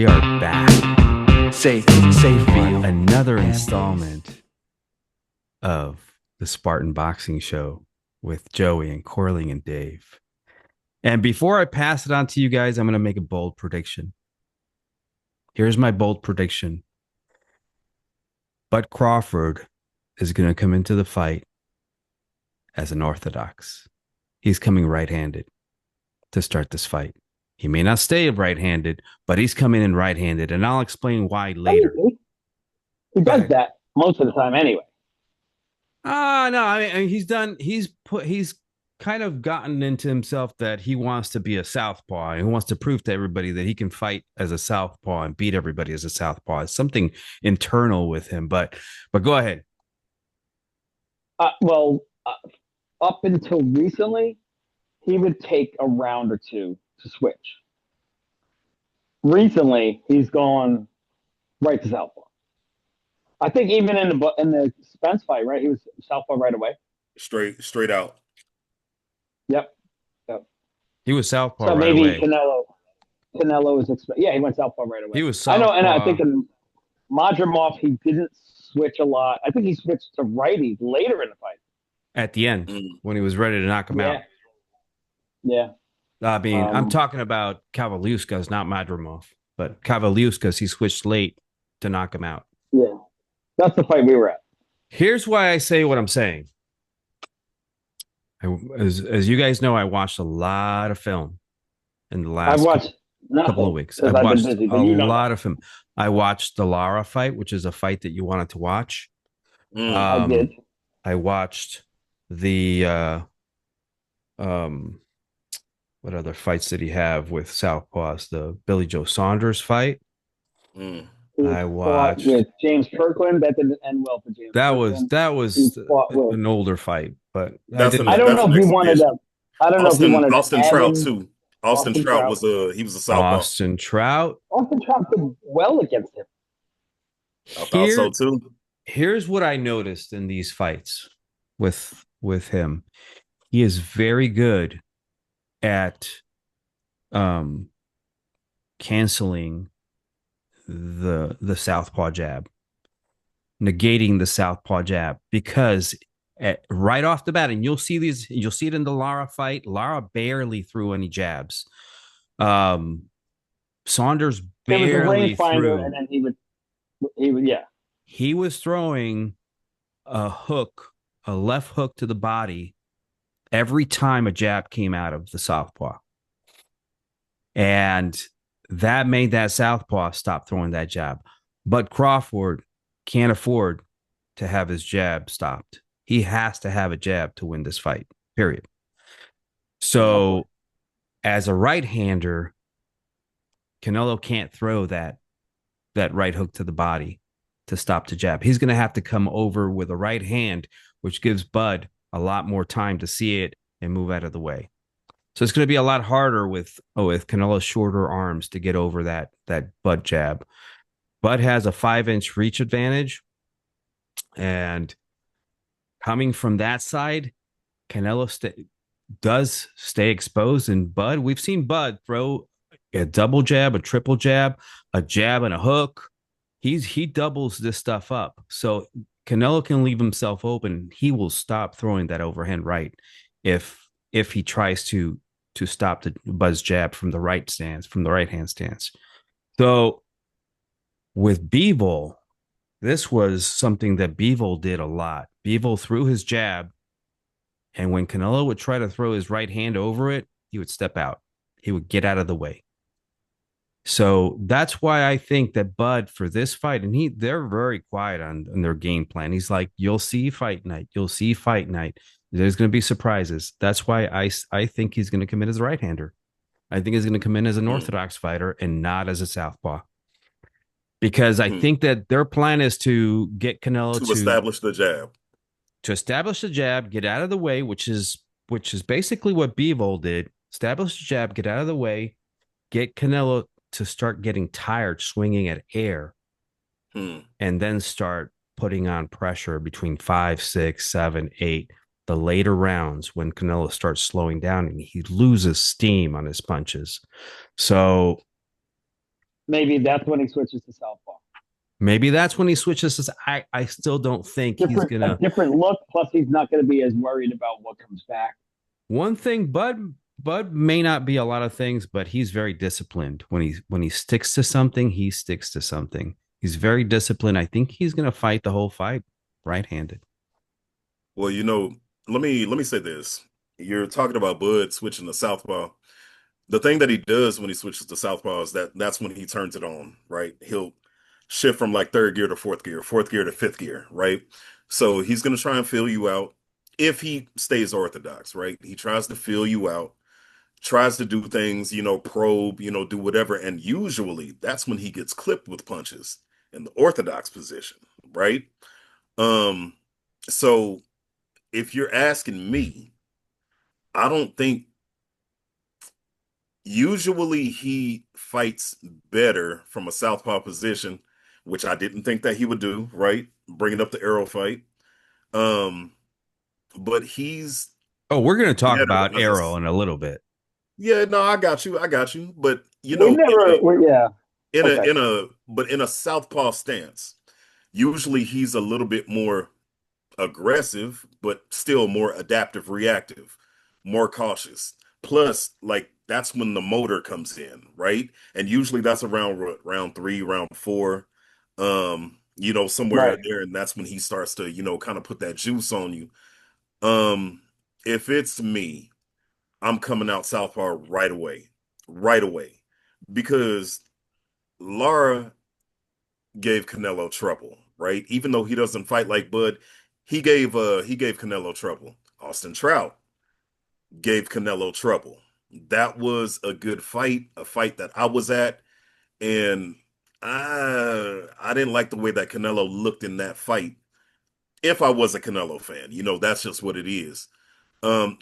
We are back. Safe On another installment of the Spartan Boxing Show with Joey and Corling and Dave. And before I pass it on to you guys, I'm going to make a bold prediction. Here's my bold prediction. Bud Crawford is going to come into the fight as an orthodox. He's coming right-handed to start this fight. He may not stay right-handed, but he's coming in right-handed, and I'll explain why later. He does that most of the time anyway. No, I mean he's kind of gotten into himself that he wants to be a southpaw. He wants to prove to everybody that he can fight as a southpaw and beat everybody as a southpaw. It's something internal with him, but go ahead. Up until recently, he would take a round or two to switch. Recently, he's gone right to southpaw. I think even in the Spence fight, right? He was southpaw right away. Straight out. Yep. He was southpaw so right maybe away. Canelo was he went southpaw right away. He was southpaw. I know, and I think in Madrimov he didn't switch a lot. I think he switched to righty later in the fight. At the end, when he was ready to knock him out. Yeah. I mean, I'm talking about Kavaliauskas, not Madrimov. But Kavaliauskas, he switched late to knock him out. Yeah. That's the fight we were at. Here's why I say what I'm saying. As you guys know, I watched a lot of film in the last couple of weeks. I've watched a lot of film. I watched the Lara fight, which is a fight that you wanted to watch. I did. I watched the what other fights did he have with Southpaws? The Billy Joe Saunders fight. I watched with James Kirkland. That didn't end well for James. That was an older fight, but I don't know if he wanted to. I don't know if he wanted Austin Trout too. Austin Trout was a southpaw. Austin Trout did well against him. I thought so too. Here's what I noticed in these fights with him. He is very good at canceling the southpaw jab, negating the southpaw jab, because right off the bat, and you'll see it in the Lara fight. Lara barely threw any jabs. Saunders barely threw, and then he would. He was throwing a left hook to the body every time a jab came out of the southpaw, and that made that southpaw stop throwing that jab. But Crawford can't afford to have his jab stopped. He has to have a jab to win this fight, period. So as a right-hander, Canelo can't throw that right hook to the body to stop the jab. He's going to have to come over with a right hand, which gives Bud a lot more time to see it and move out of the way. So it's going to be a lot harder with Canelo's shorter arms to get over that Bud jab. Bud has a 5-inch reach advantage, and coming from that side, Canelo does stay exposed. And Bud, we've seen Bud throw a double jab, a triple jab, a jab, and a hook. He doubles this stuff up. So Canelo can leave himself open. He will stop throwing that overhand right if he tries to stop the Bud's jab from the right hand stance. So with Bivol, this was something that Bivol did a lot. Bivol threw his jab, and when Canelo would try to throw his right hand over it, he would step out. He would get out of the way. So that's why I think that Bud, for this fight, and they're very quiet on their game plan. He's like, you'll see fight night. You'll see fight night. There's going to be surprises. That's why I think he's going to come in as a right-hander. I think he's going to come in as an orthodox fighter and not as a southpaw. Because I think that their plan is to get Canelo to establish the jab. To establish the jab, get out of the way, which is basically what Bivol did. Establish the jab, get out of the way, get Canelo to start getting tired swinging at air, and then start putting on pressure between 5, 6, 7, 8, the later rounds when Canelo starts slowing down and he loses steam on his punches. So maybe that's when he switches to southpaw. Maybe that's when he switches. I still don't think he's Different, a gonna. different look. Plus, he's not going to be as worried about what comes back. One thing, Bud may not be a lot of things, but he's very disciplined. When he sticks to something, he sticks to something. He's very disciplined. I think he's gonna fight the whole fight right-handed. Well, let me say this. You're talking about Bud switching to southpaw. The thing that he does when he switches to southpaw is that's when he turns it on, right? He'll shift from like third gear to fourth gear to fifth gear, right? So he's going to try and feel you out if he stays orthodox, right? He tries to feel you out, tries to do things, probe, do whatever. And usually that's when he gets clipped with punches in the orthodox position, right? Um, so if you're asking me, I don't think usually he fights better from a southpaw position, which I didn't think that he would do, right? Bringing up the arrow fight. Um, but he's Oh, we're gonna talk better. about Arrow in a little bit. Yeah, no, I got you. I got you. But We never, yeah. Okay. in a southpaw stance, usually he's a little bit more aggressive, but still more adaptive, reactive, more cautious. Plus, like that's when the motor comes in, right? And usually that's around round three, round four, somewhere Right. in there, and that's when he starts to, kind of put that juice on you. Um, if it's me, I'm coming out southpaw right away, because Lara gave Canelo trouble, right? Even though he doesn't fight like Bud, he gave Canelo trouble. Austin Trout gave Canelo trouble. That was a good fight, a fight that I was at, and I didn't like the way that Canelo looked in that fight. If I was a Canelo fan, that's just what it is.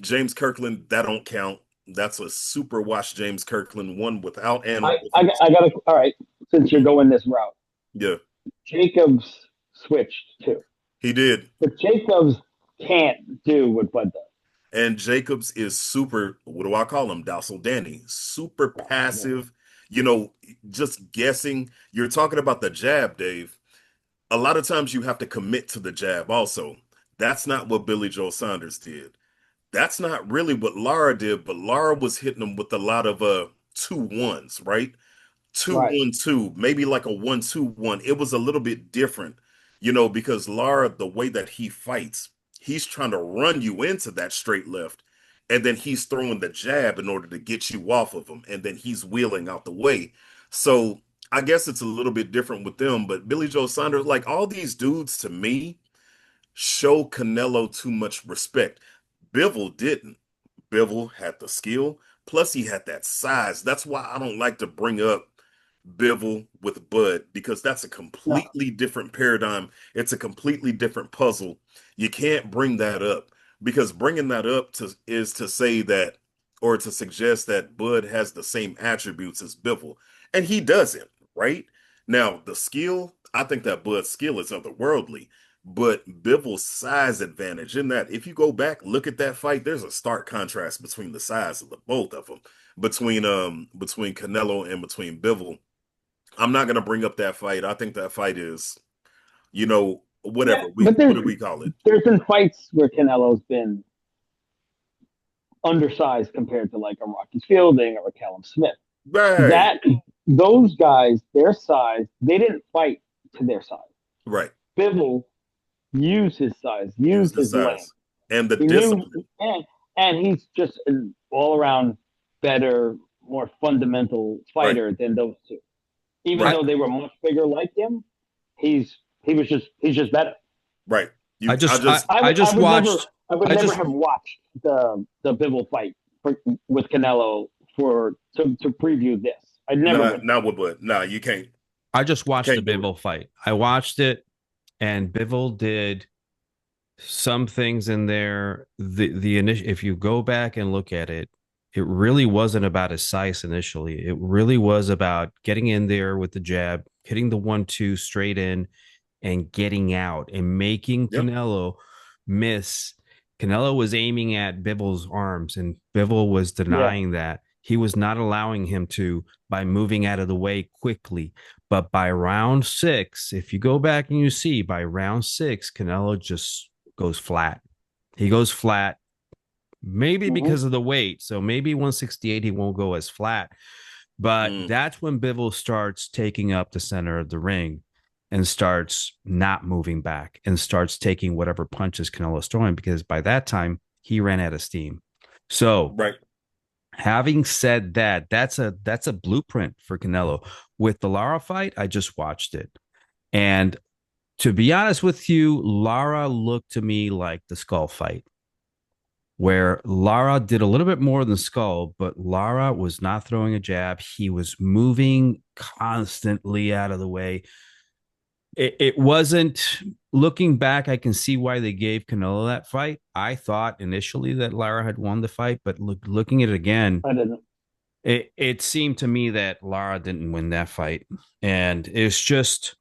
James Kirkland, that don't count. That's a super watch James Kirkland, one without and I, with I, I got to, all right, since you're going this route, yeah, Jacobs switched too. he did. But Jacobs can't do what Bud does. And Jacobs is super, what do I call him? Docile Danny. Super Yeah. passive, you know, just guessing. You're talking about the jab, Dave. A lot of times you have to commit to the jab also. That's not what Billy Joe Saunders did. That's not really what Lara did, but Lara was hitting him with a lot of 2-1s, right? Two Right. one two, maybe like a 1-2-1. It was a little bit different, because Lara, the way that he fights, he's trying to run you into that straight left, and then he's throwing the jab in order to get you off of him, and then he's wheeling out the way. So I guess it's a little bit different with them, but Billy Joe Saunders, like all these dudes to me, show Canelo too much respect. Bivol didn't. Bivol had the skill, plus he had that size. That's why I don't like to bring up Bivol with Bud, because that's a No. completely different paradigm. It's a completely different puzzle. You can't bring that up, because bringing that up is to say that, or to suggest that Bud has the same attributes as Bivol, and he doesn't, right? Now, the skill, I think that Bud's skill is otherworldly, but Bivol's size advantage in that, if you go back, look at that fight, there's a stark contrast between the size of the both of them, between Canelo and between Bivol. I'm not gonna bring up that fight. I think that fight is, Yeah, whatever but what do we call it? there's been fights where Canelo's been undersized compared to like a Rocky Fielding or a Callum Smith. Right, That those guys, their size, they didn't fight to their size. right. Bivol used his size, Use used the his length. size and the He knew, discipline. and he's just an all around better, more fundamental Right, fighter than those two. Even right, though they were much bigger like him, he's just better. right. I I just I, just I I just would never watched I would I never just have watched the Bivol fight with Canelo to preview this. I never nah, would. not with Bud. Nah, you can't. I just watched the Can't do it. Bivol fight. I watched it, and Bivol did some things in there. The initial, if you go back and look at it, it really wasn't about his size initially. It really was about getting in there with the jab, hitting the 1-2 straight in, and getting out and making Yep. Canelo miss. Canelo was aiming at Bivol's arms, and Bivol was Yeah, denying that. He was not allowing him to by moving out of the way quickly. But by round 6, if you go back and you see by round 6, Canelo just goes flat. He goes flat, maybe because of the weight. So maybe 168, he won't go as flat. But that's when Bivol starts taking up the center of the ring and starts not moving back and starts taking whatever punches Canelo's throwing, because by that time he ran out of steam. So Right. having said that, that's a blueprint for Canelo. With the Lara fight, I just watched it. And to be honest with you, Lara looked to me like the Skull fight, where Lara did a little bit more than Skull, but Lara was not throwing a jab. He was moving constantly out of the way. It wasn't, looking back, I can see why they gave Canelo that fight. I thought initially that Lara had won the fight, but looking at it again, I didn't. it seemed to me that Lara didn't win that fight. And it's just,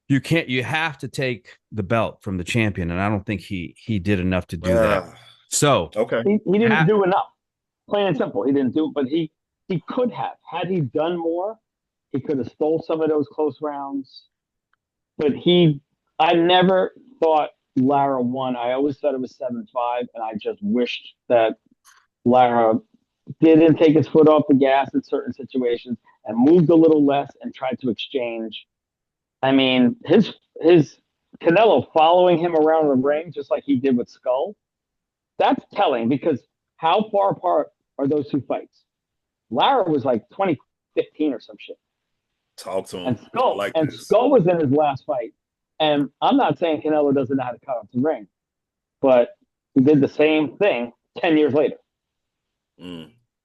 you have to take the belt from the champion. And I don't think he did enough to do that. So okay. He didn't do enough. Plain and simple. He didn't do it, but he could have. Had he done more, he could have stole some of those close rounds. But I never thought Lara won. I always thought it was 7-5, and I just wished that Lara didn't take his foot off the gas in certain situations and moved a little less and tried to exchange. I mean, his Canelo following him around the ring just like he did with Skull, that's telling, because how far apart are those two fights? Lara was like 2015 or some shit. Talk to him. And Skull was in his last fight. And I'm not saying Canelo doesn't know how to cut off the ring, but he did the same thing 10 years later.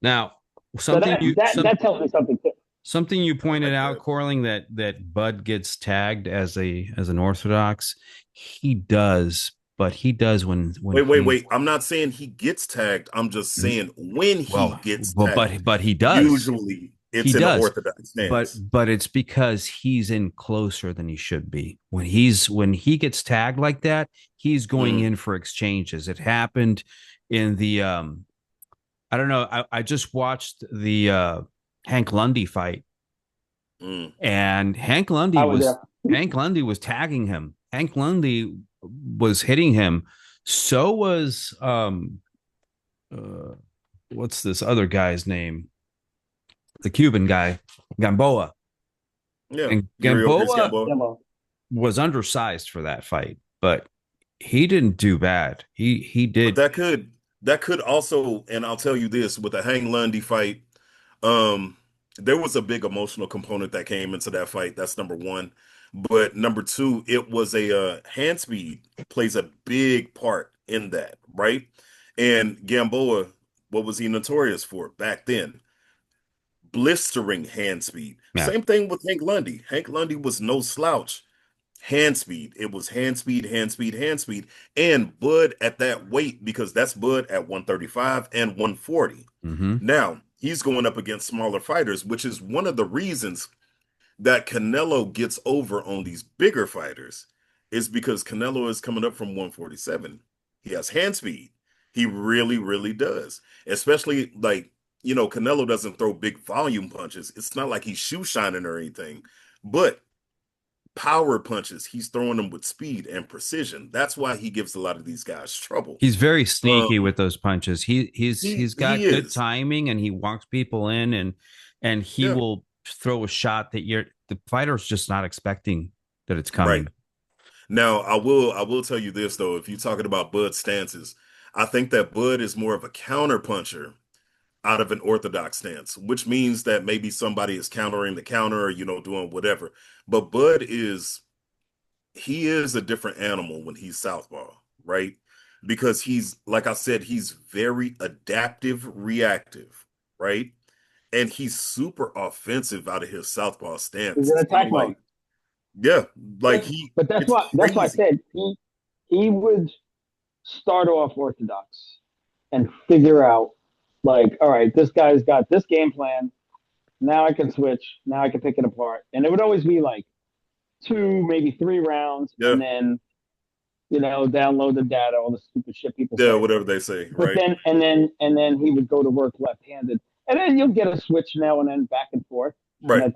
Now, something that tells me something too. Something you pointed out, Corling, that Bud gets tagged as an Orthodox. He does, but he does when wait. I'm not saying he gets tagged. I'm just saying when he gets tagged. But he does. Usually it's an Orthodox stance. But it's because he's in closer than he should be. When he gets tagged like that, he's going in for exchanges. It happened in the I don't know. I just watched the Hank Lundy fight, and Hank Lundy was tagging him. Hank Lundy was hitting him. So was what's this other guy's name? The Cuban guy, Gamboa. Yeah, and Gamboa was undersized for that fight, but he didn't do bad. He did. But that could also, and I'll tell you this, with the Hang Lundy fight, there was a big emotional component that came into that fight. That's number one. But number two, it was a hand speed plays a big part in that, right? And Gamboa, what was he notorious for back then? Blistering hand speed. Yeah. Same thing with Hank Lundy. Hank Lundy was no slouch. Hand speed. It was hand speed. And Bud at that weight, because that's Bud at 135 and 140. Now, he's going up against smaller fighters, which is one of the reasons that Canelo gets over on these bigger fighters, is because Canelo is coming up from 147. He has hand speed. He really, really does. Especially Canelo doesn't throw big volume punches. It's not like he's shoe shining or anything, but power punches, he's throwing them with speed and precision. That's why he gives a lot of these guys trouble. He's very sneaky with those punches. He's got good timing, and he walks people in, and he will throw a shot that the fighter's just not expecting that it's coming. Right. Now, I will tell you this though, if you're talking about Bud's stances, I think that Bud is more of a counter puncher out of an orthodox stance, which means that maybe somebody is countering the counter or, doing whatever. But Bud is a different animal when he's southpaw, right? Because he's, like I said, he's very adaptive, reactive, right? And he's super offensive out of his southpaw stance. He's an attack mode. Yeah, But that's why I said he would start off orthodox and figure out, like, all right, this guy's got this game plan. Now I can switch. Now I can pick it apart. And it would always be like 2, maybe 3 rounds, and then download the data, all the stupid shit people say. Whatever they say, but right? And then he would go to work left-handed. And then you'll get a switch now and then back and forth. And Right.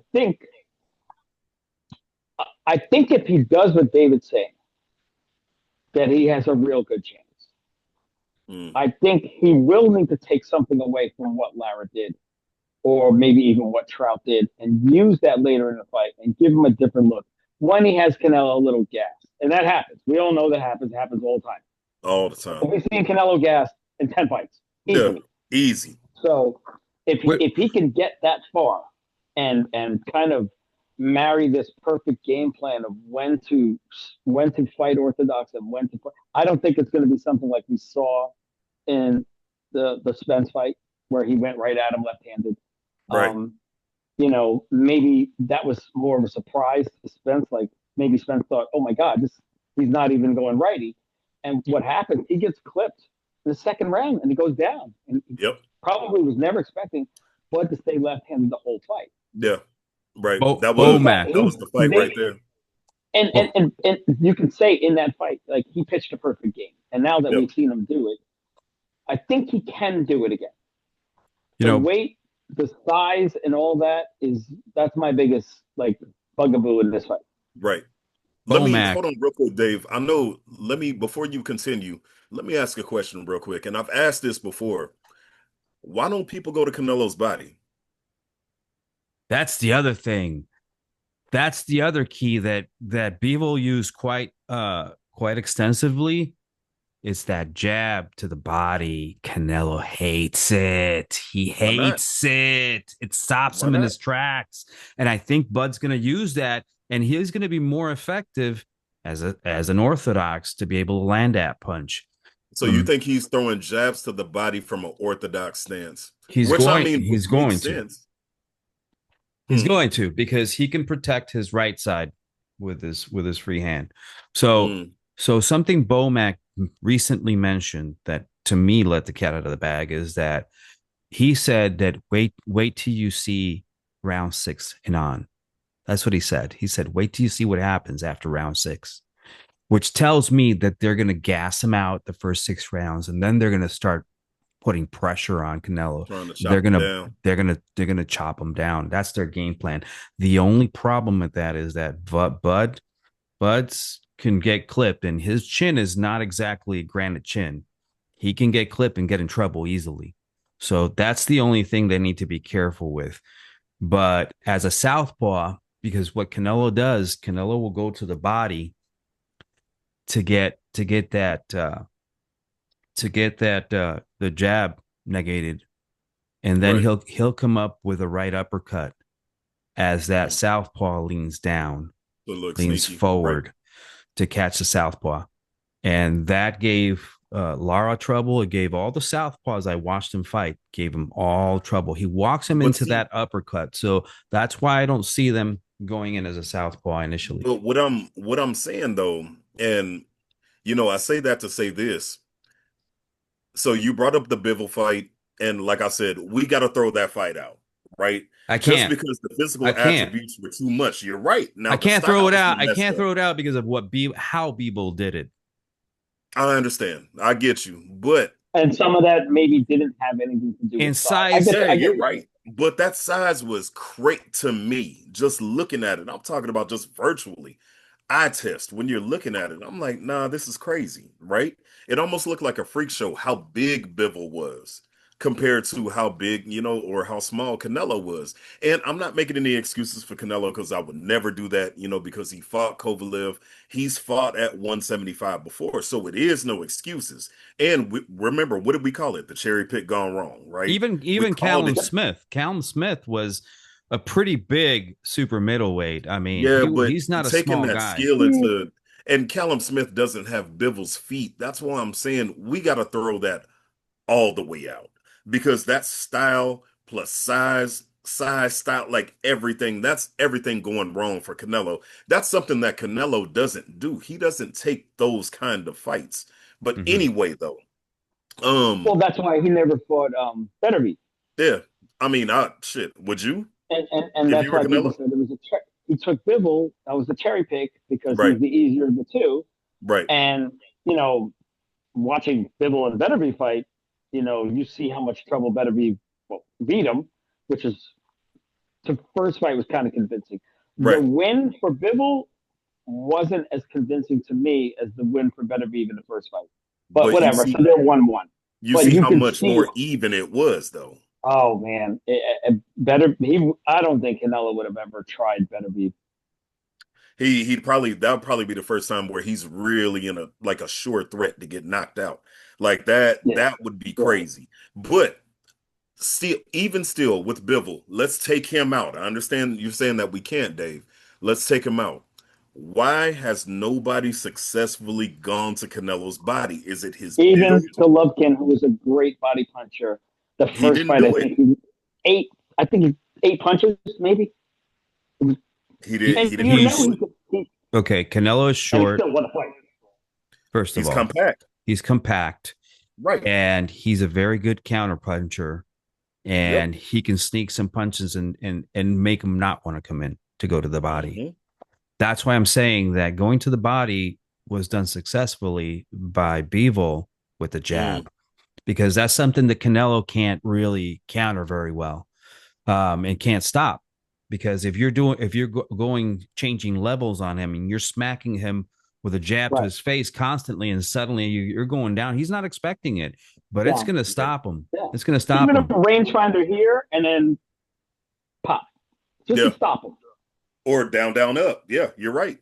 I think if he does what David's saying, that he has a real good chance. Mm. I think he will need to take something away from what Lara did, or maybe even what Trout did, and use that later in the fight and give him a different look when he has Canelo a little gas. And that happens. We all know that happens. It happens all the time. All the time. We've seen Canelo gas in 10 fights, Yeah. easily. Easy. So if he can get that far and kind of marry this perfect game plan of when to fight orthodox and when to fight, I don't think it's going to be something like we saw in the Spence fight where he went right at him left-handed. Right. Maybe that was more of a surprise to Spence. Like maybe Spence thought, "Oh my God, he's not even going righty." And what happens? He gets clipped in the second round and he goes down. And he Yep. probably was never expecting Bud to stay left-handed the whole fight. Yeah. Right. Bomac. That was the fight right there. And you can say in that fight, like he pitched a perfect game. And now that Yep. we've seen him do it, I think he can do it again. You The know, weight, the size, and all that's my biggest like bugaboo in this fight. Right. Let me Bomac. hold on real quick, Dave. Before you continue, let me ask a question real quick. And I've asked this before. Why don't people go to Canelo's body? That's the other thing. That's the other key that Bevel used quite extensively. It's that jab to the body. Canelo hates it. He Why not? hates it. It stops Why him in not? his tracks. And I think Bud's going to use that, and he's going to be more effective as an orthodox to be able to land that punch. So you think he's throwing jabs to the body from an orthodox stance, He's which I going. mean would He's make going to. sense. He's Hmm. going to, because he can protect his right side with his free hand. So Mm. so something Bomac recently mentioned that to me let the cat out of the bag is that he said that wait till you see round 6 and on. That's what he said. He said wait till you see what happens after round 6, which tells me that they're going to gas him out the first 6 rounds, and then they're going to start putting pressure on Canelo. Trying to They're chop him gonna down. they're gonna chop him down. That's their game plan. The only problem with that is that Bud's can get clipped, and his chin is not exactly a granite chin. He can get clipped and get in trouble easily. So that's the only thing they need to be careful with. But as a southpaw, because what Canelo does, Canelo will go to the body to get that the jab negated, and then Right. he'll come up with a right uppercut as that Mm. southpaw leans down, So it looks leans sneaky. Right. forward to catch the southpaw, and that gave Lara trouble. It gave all the southpaws I watched him fight, gave him all trouble. He walks him But into see, that uppercut, so that's why I don't see them going in as a southpaw initially. but what I'm saying though, and I say that to say this. So you brought up the Bivol fight, and like I said, we got to throw that fight out, right? I Just can't. because the I physical can't. attributes were too much. You're right. I Now the can't throw it styles were out. I messed can't up. throw it out because of how Beeble did it. I understand. I get you. But And some of that maybe didn't have anything to do In with size. I size, get, yeah, I get you're right. But that size was great to me. Just looking at it, I'm talking about just virtually. Eye test. When you're looking at it, I'm like, nah, this is crazy, right? It almost looked like a freak show how big Bivol was compared to how big, or how small Canelo was. And I'm not making any excuses for Canelo because I would never do that, because he fought Kovalev. He's fought at 175 before, so it is no excuses. And remember, what did we call it? The cherry pick gone wrong, right? We even called Callum it. Smith. Callum Smith was a pretty big super middleweight. I mean, Yeah, but he's not a taking small that guy. skill and Callum Smith doesn't have Bivol's feet. That's why I'm saying we got to throw that all the way out because that style plus size, style, like everything, that's everything going wrong for Canelo. That's something that Canelo doesn't do. He doesn't take those kind of fights. But Mm-hmm. anyway, though, well, that's why he never fought Beterbiev. yeah, I mean, shit, would you And if that's you were why people Canelo? said he took Bivol. That was the cherry pick because Right, he's the easier of the two. right, And you know, watching Bivol and Beterbiev fight, you see how much trouble Beterbiev beat him, which is the first fight was kind of convincing. The Right. win for Bivol wasn't as convincing to me as the win for Beterbiev in the first fight. But But whatever. So they're 1-1. you But see you how could much see, more even it was, though. oh man, better. I don't think Canelo would have ever tried Beterbiev. He'd probably that would probably be the first time where he's really in a sure threat to get knocked out. Like that, Yeah, that would be yeah. crazy. But even still with Bivol, let's take him out. I understand you're saying that we can't, Dave. Let's take him out. Why has nobody successfully gone to Canelo's body? Is it his Even build? Golovkin, who was a great body puncher, the He first didn't fight do it. eight. I think he 8 punches, maybe. He did. And He didn't you know He's do it. okay. Canelo is and he short. still won a fight. First of He's all, compact. he's compact, Right. and he's a very good counter puncher, Yep. and he can sneak some punches and make him not want to come in to go to the body. Mhm. That's why I'm saying that going to the body was done successfully by Bivol with the Mm. jab, because that's something that Canelo can't really counter very well, and can't stop. Because if you're going changing levels on him and you're smacking him with a jab to Right. his face constantly, and suddenly you're going down, he's not expecting it, but it's Yeah. going to Right. stop him. Yeah. It's going to stop Even a him. rangefinder here and then pop. Just to Yeah. stop him. Or down, down, up. Yeah, you're right.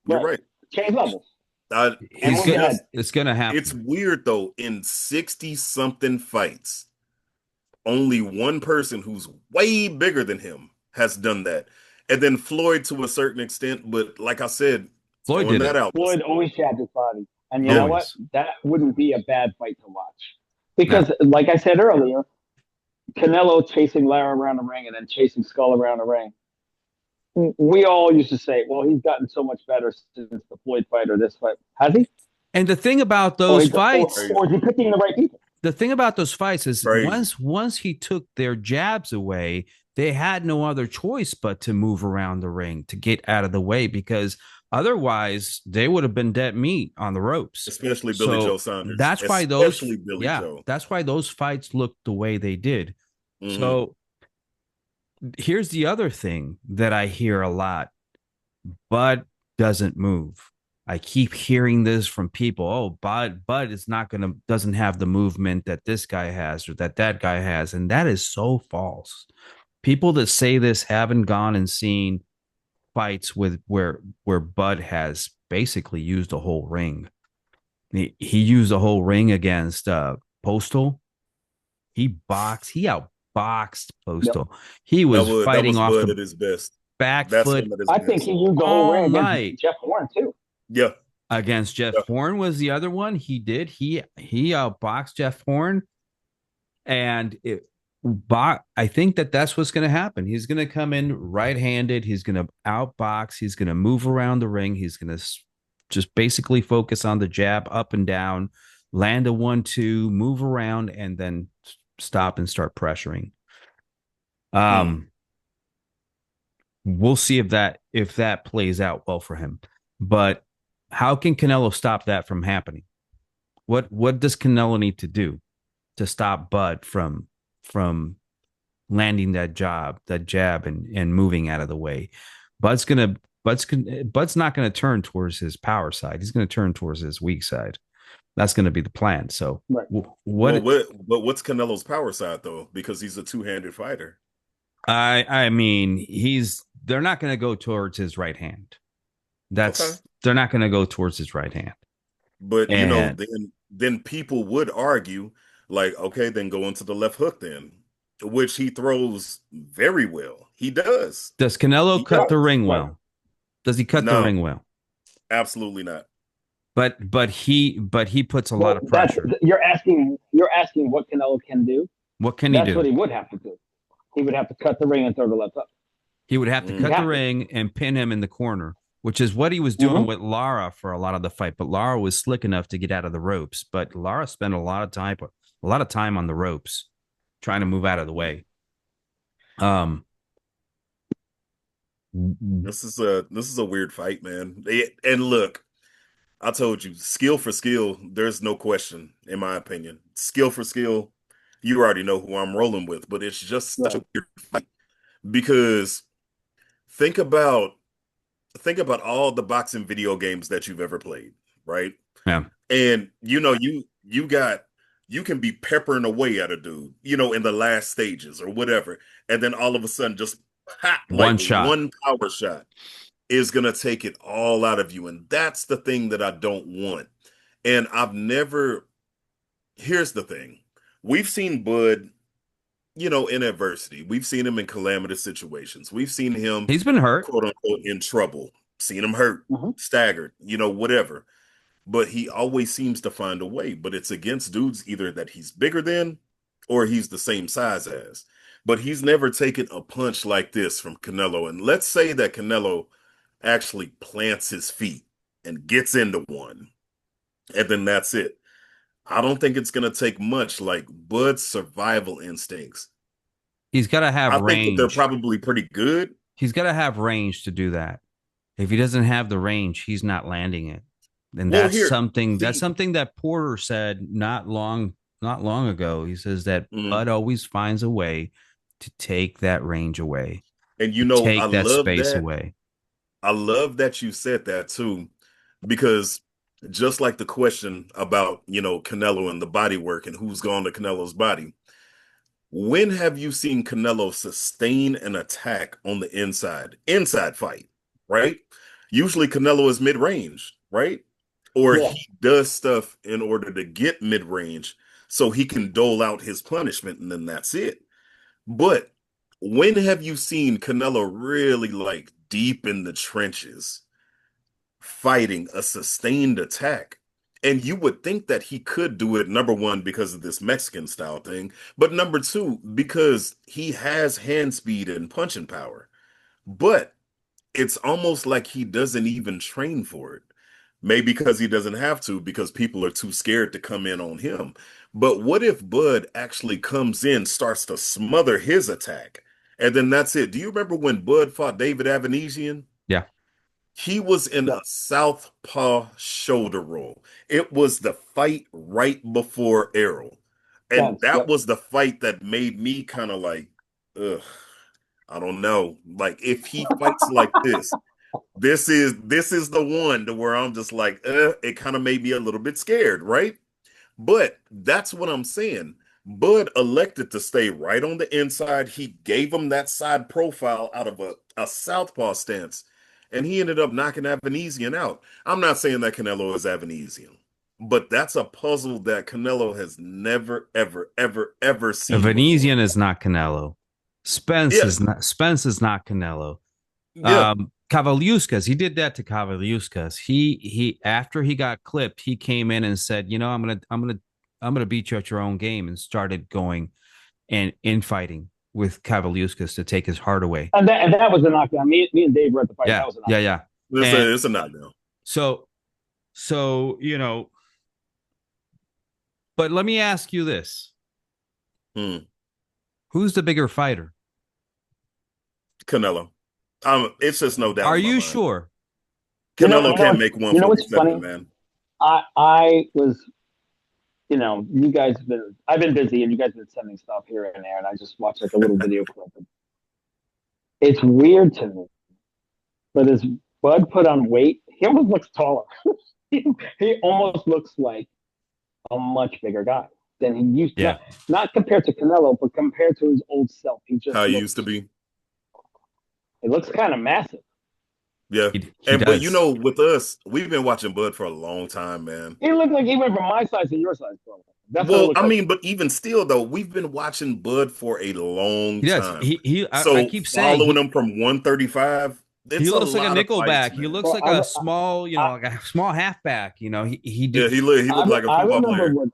You're Right. right. Change levels. And He's move good. ahead. It's going to It's happen. weird though. In 60 something fights, only one person who's way bigger than him has done that. And then Floyd to a certain extent, but like I said, Floyd throwing did that it out. Floyd always jabbed his body. And you know Yeah. what? Always. That wouldn't be a bad fight to watch. No. Because, like I said earlier, Canelo chasing Lara around the ring and then chasing Skull around the ring. We all used to say, well, he's gotten so much better since the Floyd fight or this fight. Has he? And the thing about Or, those fights, or is he picking the right people? the thing about those fights is Crazy. once he took their jabs away, they had no other choice but to move around the ring to get out of the way, because otherwise they would have been dead meat on the ropes. Especially Billy Joe So Saunders. that's why Especially Billy Joe. that's why those fights looked the way they did. Hmm. So here's the other thing that I hear a lot. Bud doesn't move. I keep hearing this from people. Oh, Bud is not gonna doesn't have the movement that this guy has or that guy has, and that is so false. People that say this haven't gone and seen fights with where Bud has basically used a whole ring. He used a whole ring against Postal. He outboxed Yep. Postal. He was That fighting was off Bud the at his best. back That's foot him at his I think best. he used the whole all ring against night. Jeff Warren, too. Yeah. Against Jeff Yeah. Horn was the other one. He did. He outboxed Jeff Horn, and I think that's what's going to happen. He's going to come in right-handed. He's going to outbox. He's going to move around the ring. He's going to just basically focus on the jab up and down, land a 1-2, move around, and then stop and start pressuring. We'll see if that plays out well for him. But how can Canelo stop that from happening? What does Canelo need to do to stop Bud from landing that jab and moving out of the way? Bud's not gonna turn towards his power side. He's gonna turn towards his weak side. That's gonna be the plan. So Right. what's Canelo's power side though? Because he's a two-handed fighter. I mean they're not gonna go towards his right hand. Okay. They're not gonna go towards his right hand. But And then people would argue, like, okay, then go into the left hook then, which he throws very well. He does. does Canelo He cut the does. ring Right. well? Does he cut the No, ring well? absolutely not. But he puts a lot Well, of pressure. you're asking what Canelo can do. What can he That's what do? he would have to do. He would have to cut the ring and throw the left hook. He would have to cut the ring and pin him in the corner, which is what he was doing with Lara for a lot of the fight. But Lara was slick enough to get out of the ropes. But Lara spent a lot of time on the ropes, trying to move out of the way. This is a weird fight, man. And look, I told you, skill for skill, there's no question, in my opinion. Skill for skill, You already know who I'm rolling with, but it's just such a Right. weird fight because think about think about all the boxing video games that you've ever played, right? Yeah. And you can be peppering away at a dude, in the last stages or whatever, and then all of a sudden just pop, like One shot. one power shot is gonna take it all out of you. And that's the thing that I don't want. And I've never here's the thing. We've seen Bud, in adversity. We've seen him in calamitous situations. We've seen him, He's been hurt. quote unquote, in trouble, seen him hurt, Hmm. staggered, whatever. But he always seems to find a way. But it's against dudes either that he's bigger than or he's the same size as. But he's never taken a punch like this from Canelo. And let's say that Canelo actually plants his feet and gets into one, and then that's it. I don't think it's going to take much. Like Bud's survival instincts, He's got to have I think that they're range. probably pretty good. He's got to have range to do that. If he doesn't have the range, he's not landing it. And Well, that's here, something see, that Porter said not long ago. He says that mhm. Bud always finds a way to take that range away, And to I take that love space that. away. I love that you said that too, because just like the question about, Canelo and the body work and who's gone to Canelo's body, when have you seen Canelo sustain an attack on the inside fight, right? Usually Canelo is mid-range, right? Or Yeah. he does stuff in order to get mid-range so he can dole out his punishment and then that's it. But when have you seen Canelo really like deep in the trenches fighting a sustained attack? And you would think that he could do it, number one, because of this Mexican style thing, but number two, because he has hand speed and punching power. But it's almost like he doesn't even train for it. Maybe because he doesn't have to, because people are too scared to come in on him. But what if Bud actually comes in, starts to smother his attack, and then that's it? Do you remember when Bud fought David Avanesian? Yeah. He was in Yeah. a southpaw shoulder roll. It was the fight right before Errol. And Sense. that Yep. was the fight that made me kind of like, ugh, I don't know. Like if he fights like this is the one to where I'm just like, it kind of made me a little bit scared, right? But that's what I'm saying. Bud elected to stay right on the inside. He gave him that side profile out of a southpaw stance, and he ended up knocking Avanesian out. I'm not saying that Canelo is Avanesian, but that's a puzzle that Canelo has never, ever, ever, ever seen before. Venetian is not Canelo. Yeah, Spence is not Canelo. yeah. Kavaliuskas, he did that to Kavaliuskas. He after he got clipped, he came in and said, I'm gonna beat you at your own game, and started going and infighting with Kavaliuskas to take his heart away. And that was a knockdown. Me and Dave were at the fight. Yeah, That was a yeah, knockdown. yeah. It's And a knockdown. so but let me ask you this. Hmm. Who's the bigger fighter? Canelo. It's just no doubt Are in my you mind. sure? You know, Canelo you know can't what? make You know what's 147, funny? man. I was, you guys have been. I've been busy, and you guys have been sending stuff here and there, and I just watched like a little video clip. It's weird to me, but as Bud put on weight, he almost looks taller. he almost looks like a much bigger guy than he used to. Yeah, Not compared to Canelo, but compared to his old self. He How just he looks. used to be. It looks kind of massive. Yeah. he But does. with us, we've been watching Bud for a long time, man. He looked like he went from my size to your size, bro. That's what it Well, looked I like to mean, me. but even still though, we've been watching Bud for a long He does. time. I So keep saying following him from 135, he it's a looks like a lot of fights, nickelback. He man. looks Bro, like a small, I, like a small halfback. He Yeah, did. he looked like a I football remember player. what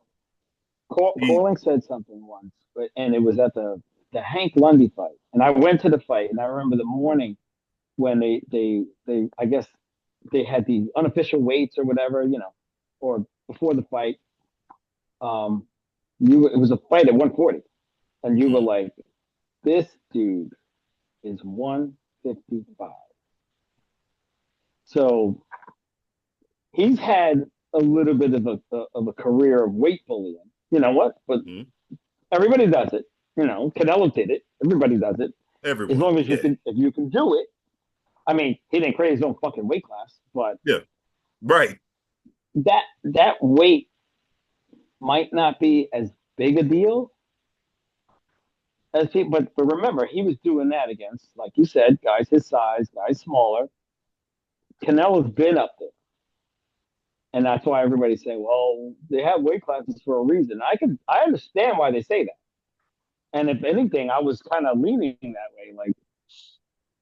He Corling said something once, and it was at the Hank Lundy fight, and I went to the fight, and I remember the morning when they I guess they had the unofficial weights or whatever, or before the fight. Um, it was a fight at 140, and you were mm, like, this dude is 155. So he's had a little bit of a career of weight bullying. You know what? But mm. Everybody does it. Canelo did it. Everybody does it. As Everyone. long as Yeah. if you can do it. I mean, he didn't create his own fucking weight class, but Yeah. Right. that weight might not be as big a deal as he. But remember, he was doing that against, like you said, guys his size, guys smaller. Canelo's been up there, and that's why everybody's saying, "Well, they have weight classes for a reason." I understand why they say that, and if anything, I was kind of leaning that way. Like,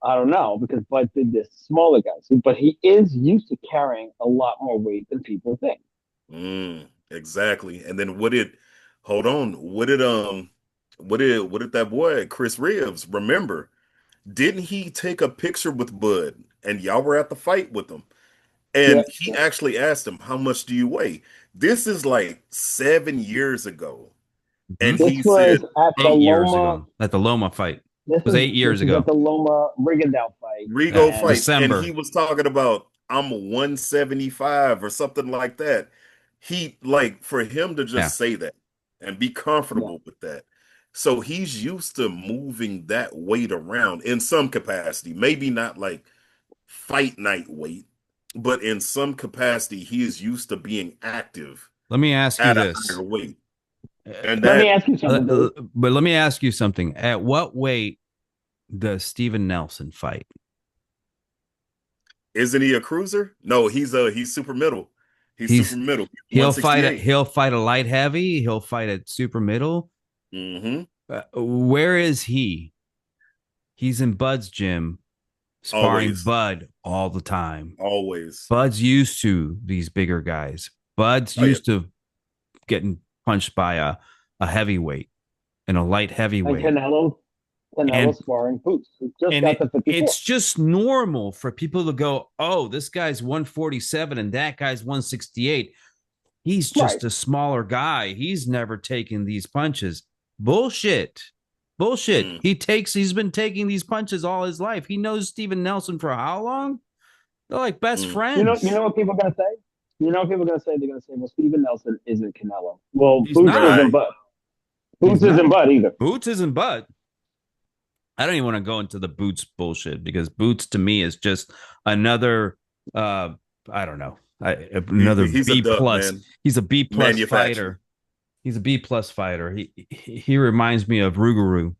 I don't know, because Bud did this smaller guys, but he is used to carrying a lot more weight than people think. Exactly. And then hold on, what did that boy Chris Reeves remember? Didn't he take a picture with Bud and y'all were at the fight with him? And Yep. he actually asked him, "How much do you weigh?" This is like 7 years ago. Hmm. And This he was said, at the 8 years Loma. ago at the Loma fight. It This was is eight this years is at ago. the Loma Rigondeaux fight, Yeah, Rigo and fight. And he December. was talking about, I'm 175 or something like that. He, like, for him to Yeah. just say that and be yeah, comfortable with that. So he's used to moving that weight around in some capacity. Maybe not like fight night weight, but in some capacity, he is used to being active Let me ask you at a this. higher weight. And let me that ask you something, Dave. But let me ask you something. At what weight does Steven Nelson fight? isn't he a cruiser? No, he's super middle. He's super He's middle. he'll fight a 168. he'll fight a light heavy. He'll fight at super middle. Mm-hmm. Where is he? He's in Bud's gym, sparring Always. Bud all the time. Always. Bud's used to these bigger guys. Bud's Oh yeah. used to getting punched by a heavyweight and a light And heavyweight. Canelo And sparring Boots. He just and got to 54. it's just normal for people to go, oh, this guy's 147 and that guy's 168. He's Right. just a smaller guy. He's never taken these punches. Bullshit. Bullshit. Mm. He's been taking these punches all his life. He knows Steven Nelson for how long? They're like best Mm. You friends. know what people are gonna say? You know what people are gonna say? They're gonna say, "Well, Steven Nelson isn't Canelo." Well, He's Boots not. isn't Right. Bud. He's Boots not. isn't Bud either. Boots isn't Bud. I don't even want to go into the Boots bullshit because Boots to me is just another I don't know. Another He's a B duck, plus. man. He's a B plus Manufactured. fighter. He's a B plus fighter. He reminds me of Rougarou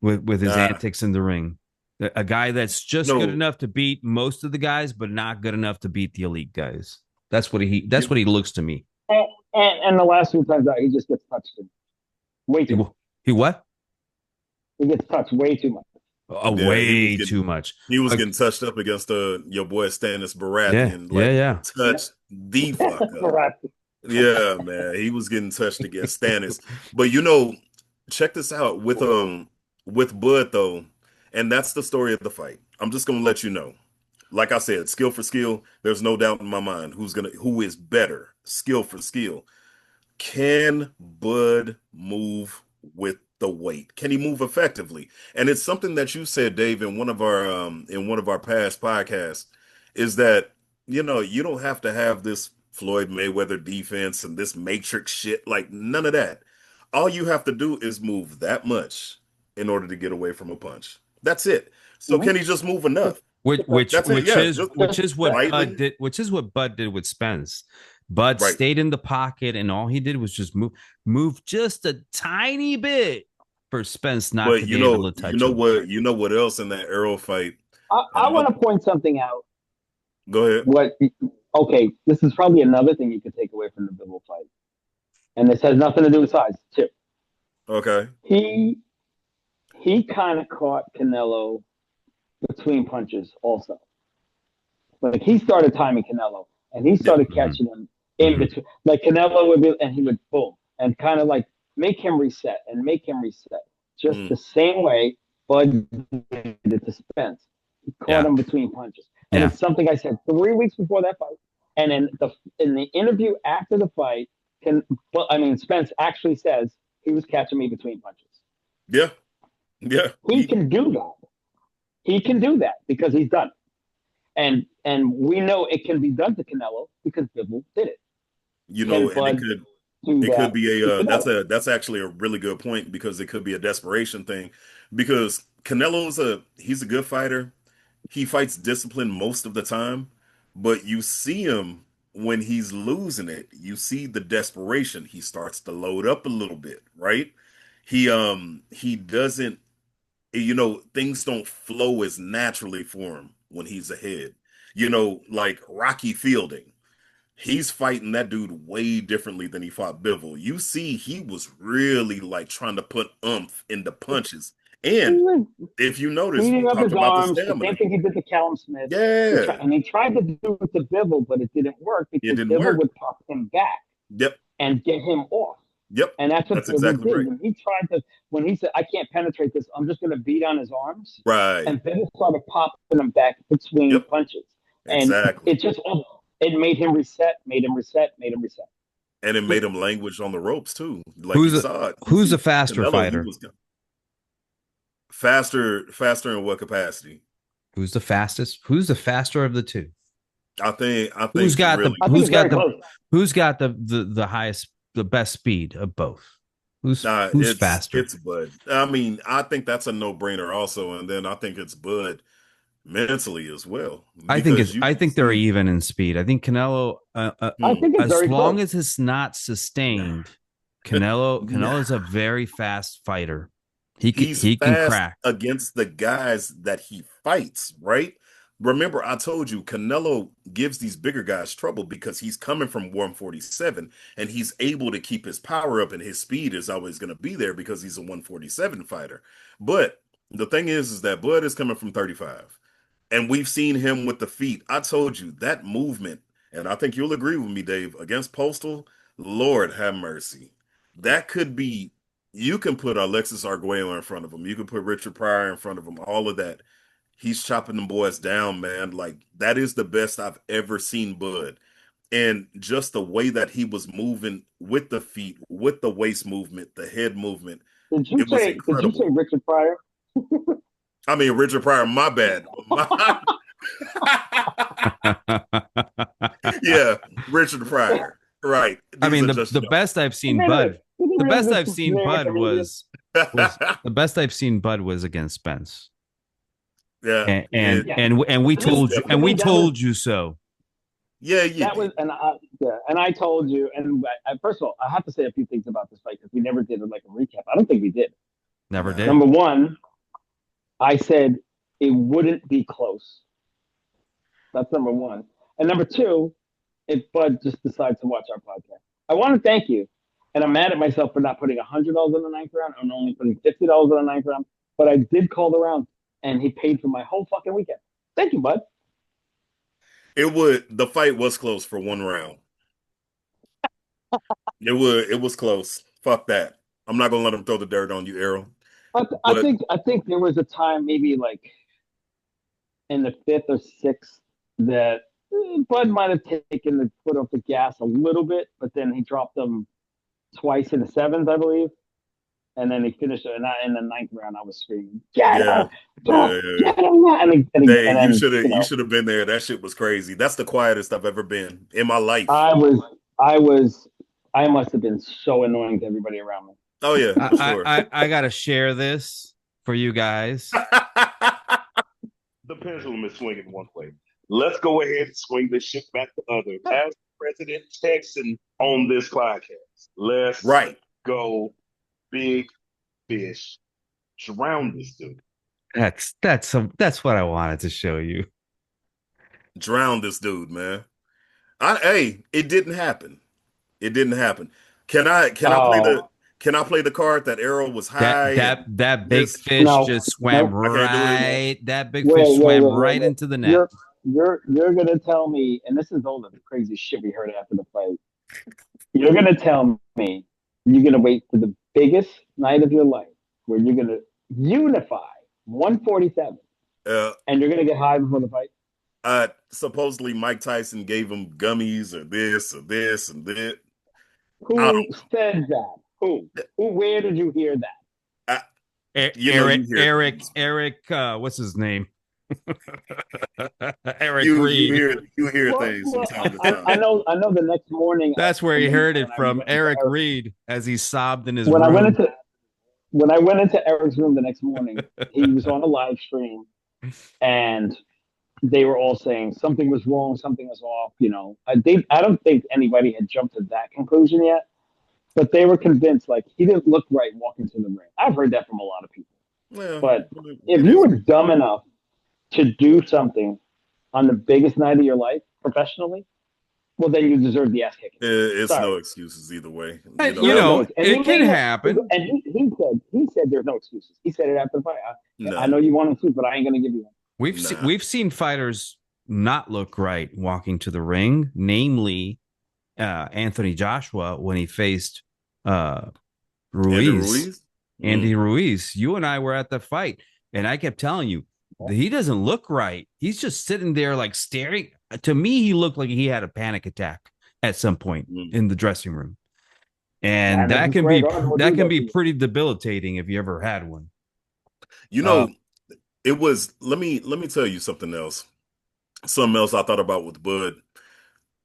with his Ah, antics in the ring. A guy that's just good no, enough to beat most of the guys, but not good enough to beat the elite guys. That's you, what he looks to me. And the last few times out, he just gets touched way He, too much. he what? He gets touched way too much. yeah, Way too much. he was getting touched up against your boy Stannis Yeah, Baratheon, yeah, like yeah. touched the fuck up. Right. Yeah, man, he was getting touched against Stannis. But check this out with Bud though, and that's the story of the fight. I'm just gonna let you know. Like I said, skill for skill, there's no doubt in my mind who is better, skill for skill. Can Bud move with the weight? Can he move effectively? And it's something that you said, Dave, in one of our past podcasts, is that you don't have to have this Floyd Mayweather defense and this matrix shit, like none of that. All you have to do is move that much in order to get away from a punch. That's it. So Mm-hmm. can he just move enough? which which That's it. which Yeah, is just which is what Bud slightly. did, which is what Bud did with Spence. Bud Right. stayed in the pocket, and all he did was just move just a tiny bit for Spence not But to be able to touch him. you know what else in that Arrow fight? I want to point something out. Go ahead. Okay, this is probably another thing you could take away from the Bivol fight, and this has nothing to do with size too. Okay. He kind of caught Canelo between punches also. Like he started timing Canelo, and he Yeah. started catching him in between. Like Canelo would be, and he would boom, and kind of like make him reset and make him reset, just Mm. the same way Bud did it to Spence. He caught Yeah. him between punches, and Yeah. it's something I said 3 weeks before that fight, and in the interview after the fight, Spence actually says he was catching me between punches. Yeah. Yeah. He can do that. He can do that because he's done it. And we know it can be done to Canelo because Bivol did it. You Can know, and Bud do It could that. be It's about that's actually a really good point because it could be a desperation thing because he's a good fighter. He fights discipline most of the time, but you see him when he's losing it. You see the desperation. He starts to load up a little bit, right? He doesn't, things don't flow as naturally for him when he's ahead. Like Rocky Fielding. He's fighting that dude way differently than he fought Bivol. You see, he was really like trying to put umph in the punches. And if you notice, we beating up talked his about the arms. The same stamina. thing he did to Callum Smith. Yeah, And he tried to do it to Bivol, but it didn't work it because didn't Bivol work. would pop him back Yep, and get him off. yep. And that's what That's Bivol exactly did. right. When he said, I can't penetrate this, I'm just going to beat on his arms. Right. And Bivol started popping him back between Yep, punches. And exactly. it made him reset, made him reset, made him reset. And it made him language on the ropes too. Like Who's you a saw it. You who's a see, faster Canelo, he fighter? was faster in what capacity? Who's the fastest? Who's the faster of the two? I think really I think it's very close. who's got the highest, the best speed of both? Who's faster? it's Bud. I mean, I think that's a no-brainer also, and then I think it's Bud mentally as well because you I can think they're see. even in speed. I think Canelo, I think it's as very long close. as it's not Nah, sustained, nah. Canelo's a very fast fighter. He's He can fast crack. against the guys that he fights, right? Remember, I told you Canelo gives these bigger guys trouble because he's coming from 147 and he's able to keep his power up and his speed is always going to be there because he's a 147 fighter. But the thing is that Bud is coming from 35 and we've seen him with the feet. I told you that movement, and I think you'll agree with me, Dave, against Postal, Lord have mercy. That could be, you can put Alexis Arguello in front of him. You can put Richard Pryor in front of him, all of that. He's chopping them boys down, man. Like, that is the best I've ever seen Bud. And just the way that he was moving with the feet, with the waist movement, the head movement, it was Did you say incredible. Richard Pryor? I mean, Richard Pryor, my bad. Yeah, Richard Pryor. Right. I These mean, are just the best I've He seen made Bud, the best this I've seen name a Bud comedian. was the best I've seen Bud was against Spence. Yeah, Yeah. And we To me, told you, to me, so. yeah, you that was, did. and I told you, and first of all, I have to say a few things about this fight because we never did like a recap. I don't think we did. Never No. did. Number one, I said it wouldn't be close. That's number one. And number two, if Bud just decides to watch our podcast, I want to thank you. And I'm mad at myself for not putting $100 in the ninth round and only putting $50 in the ninth round. But I did call the round, and he paid for my whole fucking weekend. Thank you, Bud. The fight was close for one round. It was close. Fuck that. I'm not gonna let him throw the dirt on you, Errol. But I think there was a time, maybe like in the fifth or sixth, that Bud might have taken the foot off the gas a little bit, but then he dropped them twice in the seventh, I believe. And then he finished it. And in the ninth round, I was screaming, "Get yeah, him! yeah, yeah. Get him!" Hey, And then, you should have been there. That shit was crazy. That's the quietest I've ever been in my life. I was, I was, I must have been so annoying to everybody around me. Oh yeah, for sure. I gotta share this for you guys. The pendulum is swinging one way. Let's go ahead and swing this shit back the other. As President Texan on this podcast, let's Right. go big fish. Drown this dude. That's what I wanted to show you. Drown this dude, man. It didn't happen. It didn't happen. Can I play Oh, the card that Arrow was high and That big this? fish no, just swam no. I can't do it anymore. right. That big fish swam right into the net. You're gonna tell me, and this is all the crazy shit we heard after the fight. You're gonna tell me you're gonna wait for the biggest night of your life, where you're gonna unify 147, Uh, and you're gonna get high before the fight. Supposedly Mike Tyson gave him gummies or this and that. I Who don't said that? Who? Who? Where did you hear that? know. You hear things. Eric, what's his name? Eric You Reed. hear Well, things from well, time to I, time. I know. I know. The next morning, That's where he when heard when it I from. went into Eric Eric, Reed as he sobbed in his when I went room. into when I went into Eric's room the next morning, he was on a live stream, and they were all saying something was wrong, something was off. I don't think anybody had jumped to that conclusion yet, but they were convinced like he didn't look right walking to the ring. I've heard that from a lot of people. Well, But if it you is. were dumb enough to do something on the biggest night of your life professionally, well, then you deserve the ass kicking. It's Sorry, no excuses either way. You there is no, know, and he it can made that, happen. and he said there's no excuses. He said it after the fight. I know None. you want to, but I ain't gonna give you one. Nah. We've seen fighters not look right walking to the ring, namely Anthony Joshua when he faced uh, Andy Ruiz. Ruiz? Andy Ruiz. You and I were at the fight, and I kept telling you he doesn't look right. He's just sitting there like staring. To me, he looked like he had a panic attack at some point Mm. in the dressing room, and Madison Square Garden will do that can that be to you. pretty debilitating if you ever had one. You know, it was let me tell you something else. Something else I thought about with Bud.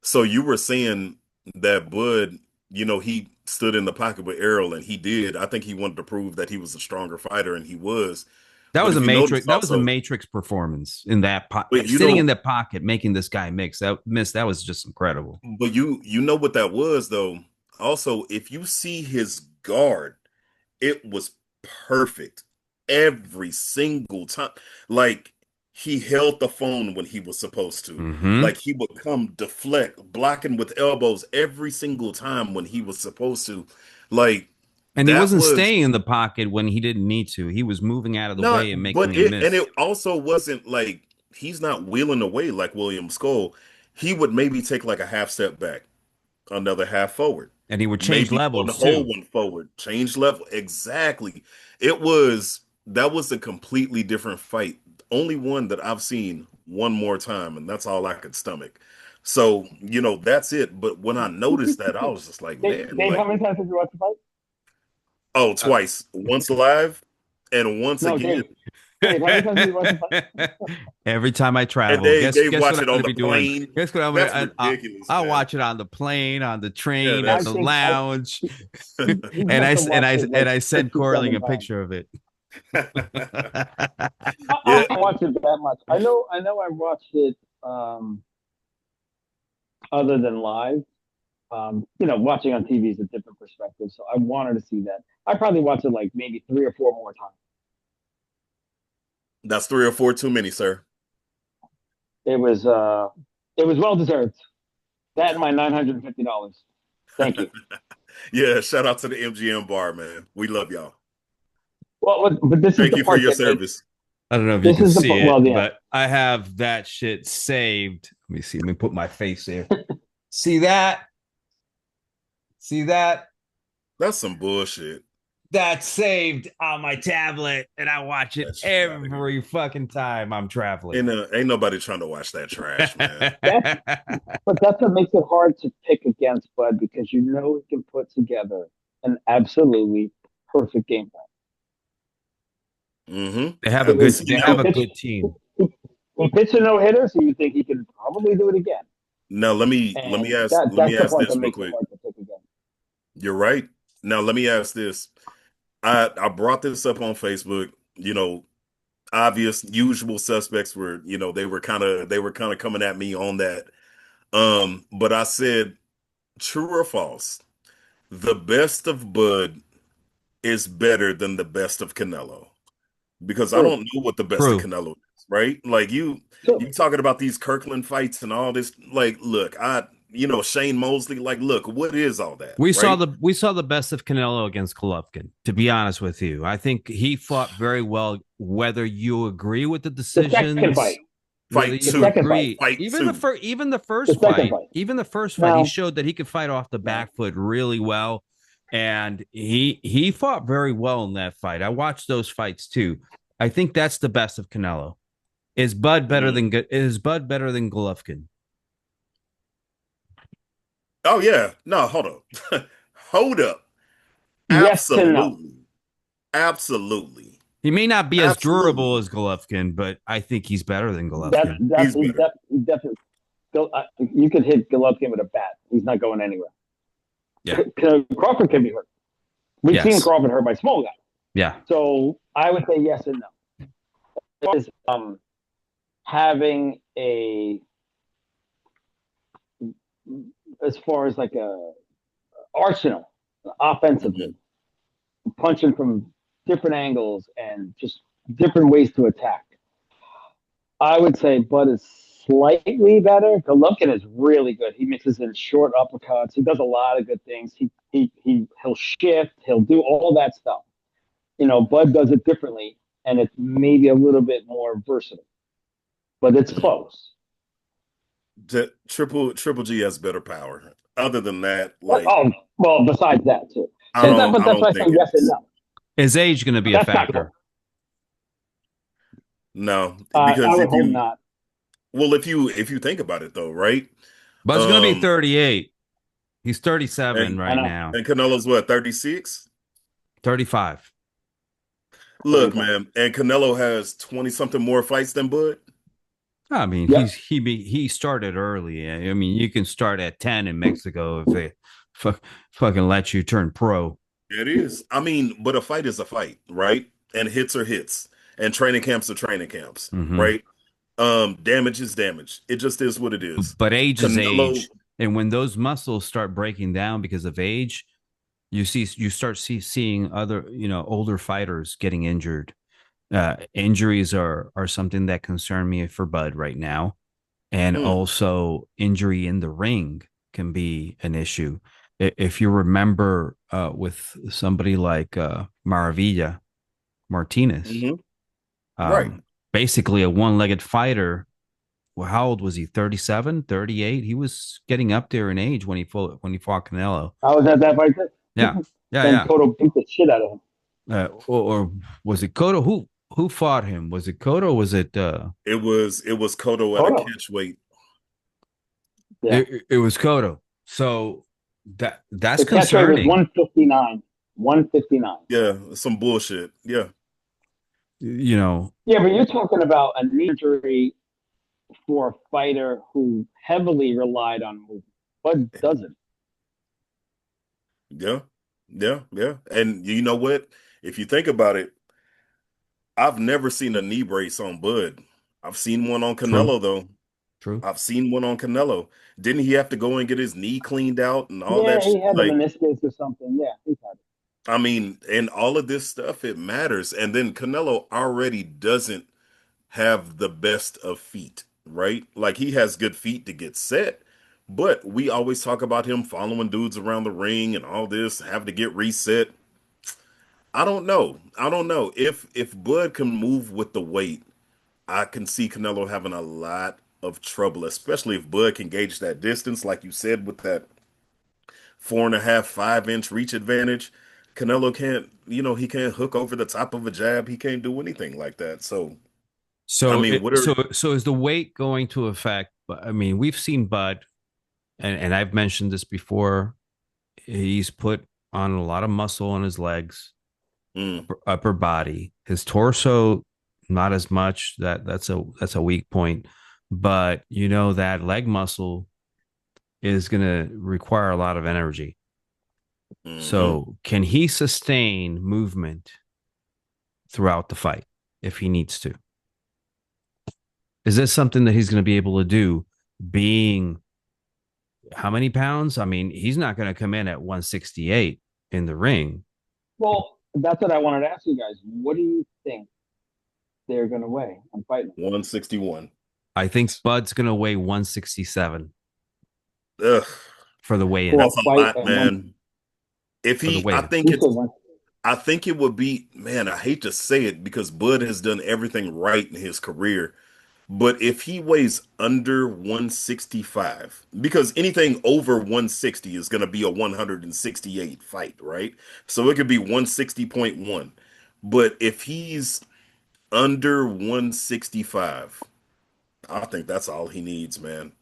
So you were saying that Bud, he stood in the pocket with Errol and he did. I think he wanted to prove that he was a stronger fighter and he was. That But was a if you notice matrix. That was a also, matrix performance in that but sitting in the pocket, making this guy mix. That was just incredible. but you know what that was though. Also, if you see his guard, it was perfect every single time. Like he held the phone when he was supposed to. Mm-hmm. Like he would come deflect, blocking with elbows every single time when he was supposed to. Like And he that wasn't was staying in the pocket when he didn't need to. He was moving out of the way and not, making but him it miss. also wasn't like he's not wheeling away like William Skull. He would maybe take like a half step back, another half forward, And he would change maybe one levels whole too. one forward, change level. Exactly. That was a completely different fight. Only one that I've seen one more time, and that's all I could stomach. So, that's it. But when I noticed that, I was just like, man, Dave, how like, many times have you watched the fight? oh, Uh, twice. Once live and once No, again. Dave. Dave, how many times have you watched the fight? Every time I And travel, they guess watch what I'm it on going to the be doing? plane. Guess what I'm going That's to? ridiculous, I'll man. watch it on the plane, on the Yeah, train, at I the that's think lounge, he and must have watched it like I sent Corling 57 a times. picture of it. I yeah. don't watch it that much. I know. I watched it um, other than live. Watching on TV is a different perspective, so I wanted to see that. I probably watched it like maybe 3 or 4 more times. That's three or four too many, sir. It was well deserved. That and my $950. Thank you. Yeah, shout out to the MGM bar, man. We love y'all. Well, but this is Thank the you for part your that makes service. I don't know if you this can is the see part. it, Well, yeah, but I have that shit saved. Let me see. Let me put my face there. See that? See that? That's some bullshit. That's saved on my tablet, and I watch it That shit out of here. every fucking time I'm traveling. Ain't nobody trying to watch that trash, man. that's but that's what makes it hard to pick against Bud because he can put together an absolutely perfect game plan. Mm-hmm. They have a And He, good. see They he have now, a pitched good team. he pitched a no hitter, so you think he can probably do it again. now let me And ask let me that's the ask part that this real makes it quick. hard to pick against. You're right. Now let me ask this. I brought this up on Facebook. Obvious usual suspects were, they were kind of coming at me on that. But I said, true or false, the best of Bud is better than the best of Canelo. Because I True, don't know what the best of True. Canelo is, right? Like you true. talking about these Kirkland fights and all this. Like, look, Shane Mosley. Like, look, what is all that, right? We saw the best of Canelo against Golovkin. To be honest with you, I think he fought very well. Whether you agree with the The second decisions, fight, whether Fight you the two, second fight, agree, fight two. the second fight. even the first fight, he Now, showed that he could fight off the now back foot really well, and he fought very well in that fight. I watched those fights too. I think that's the best of Canelo. Mm. Is Bud better than Golovkin? Oh yeah, no, hold up, hold up. yes to no. Absolutely, absolutely. He may not be as durable Absolutely. as Golovkin, but I think he's better than That's Golovkin. that's He's better. he definitely. You could hit Golovkin with a bat. He's not going anywhere. Yeah. Crawford can be hurt. We've seen Yes. Crawford hurt by small guys. Yeah. So I would say yes and no. Is having a as far as like a arsenal offensively, Mhm. punching from different angles and just different ways to attack. I would say Bud is slightly better. Golovkin is really good. He mixes in short uppercuts. He does a lot of good things. He'll shift. He'll do all that stuff. Bud does it differently, and it's maybe a little bit more versatile, but it's close. Triple G has better power. Other than that, like Oh, well, besides that too. I But that's why don't I think say yes and it's no. Is age going to be a That's not close. factor? no I because would hope not. if you think about it though, right? Bud's going to be Um 38. He's 37 and I right know. now. Canelo's what, 36? 35. Look, 35. man, and Canelo has 20 something more fights than Bud. I mean, Yep. he started early. I mean, you can start at 10 in Mexico if they fucking let you turn pro. It is. I mean, but a fight is a fight, right? And hits are hits. And training camps are training camps, Mm-hmm. right? Damage is damage. It just is what it is. But age is Canelo, age, and when those muscles start breaking down because of age, you start seeing other older fighters getting injured. Injuries are something that concern me for Bud right now, and mm, also injury in the ring can be an issue. If you remember, with somebody like Maravilla Martinez, hmm right. um, basically a one-legged fighter. Well, how old was he? 37, 38. He was getting up there in age when he fought Canelo. I was at that fight Yeah, too. yeah, And yeah. Cotto beat the shit out of him. Or was it Cotto? Who fought him? Was it Cotto? Was it It was Cotto at a Cotto. catch weight. Yeah. it was Cotto. So that's The catch rate was concerning. 159. 159. Yeah, some bullshit. Yeah. You know, Yeah, but you're talking about a knee injury for a fighter who heavily relied on movement. Bud doesn't. Yeah. Yeah. Yeah. And you know what? If you think about it, I've never seen a knee brace on Bud. I've seen one on true, Canelo though. true. I've seen one on Canelo. Didn't he have to go and get his knee cleaned out and all Yeah, that he shit? had a Like, meniscus or something. Yeah, he's had it. I mean, and all of this stuff, it matters. And then Canelo already doesn't have the best of feet, right? Like he has good feet to get set, but we always talk about him following dudes around the ring and all this, having to get reset. I don't know. I don't know. If Bud can move with the weight, I can see Canelo having a lot of trouble, especially if Bud can gauge that distance, like you said, with that 4.5, 5 inch reach advantage. Canelo can't, he can't hook over the top of a jab. He can't do anything like that. So, I So mean, it what so are so is the weight going to affect? I mean, we've seen Bud, and I've mentioned this before. He's put on a lot of muscle on his legs, mm, upper body. His torso, not as much. That's a weak point. But that leg muscle is going to require a lot of energy. hmm So can he sustain movement throughout the fight if he needs to? Is this something that he's going to be able to do? Being how many pounds? I mean, he's not going to come in at 168 in the ring. Well, that's what I wanted to ask you guys. What do you think they're going to weigh on Fight Night? 161. I think Bud's going to weigh 167 Ugh, for the For weigh-in. a that's a fight lot, at one, man. If For the he, weigh-in. you said one. I think it would be, man, I hate to say it because Bud has done everything right in his career. But if he weighs under 165, because anything over 160 is going to be a 168 fight, right? So it could be 160.1. But if he's under 165, I think that's all he needs, man.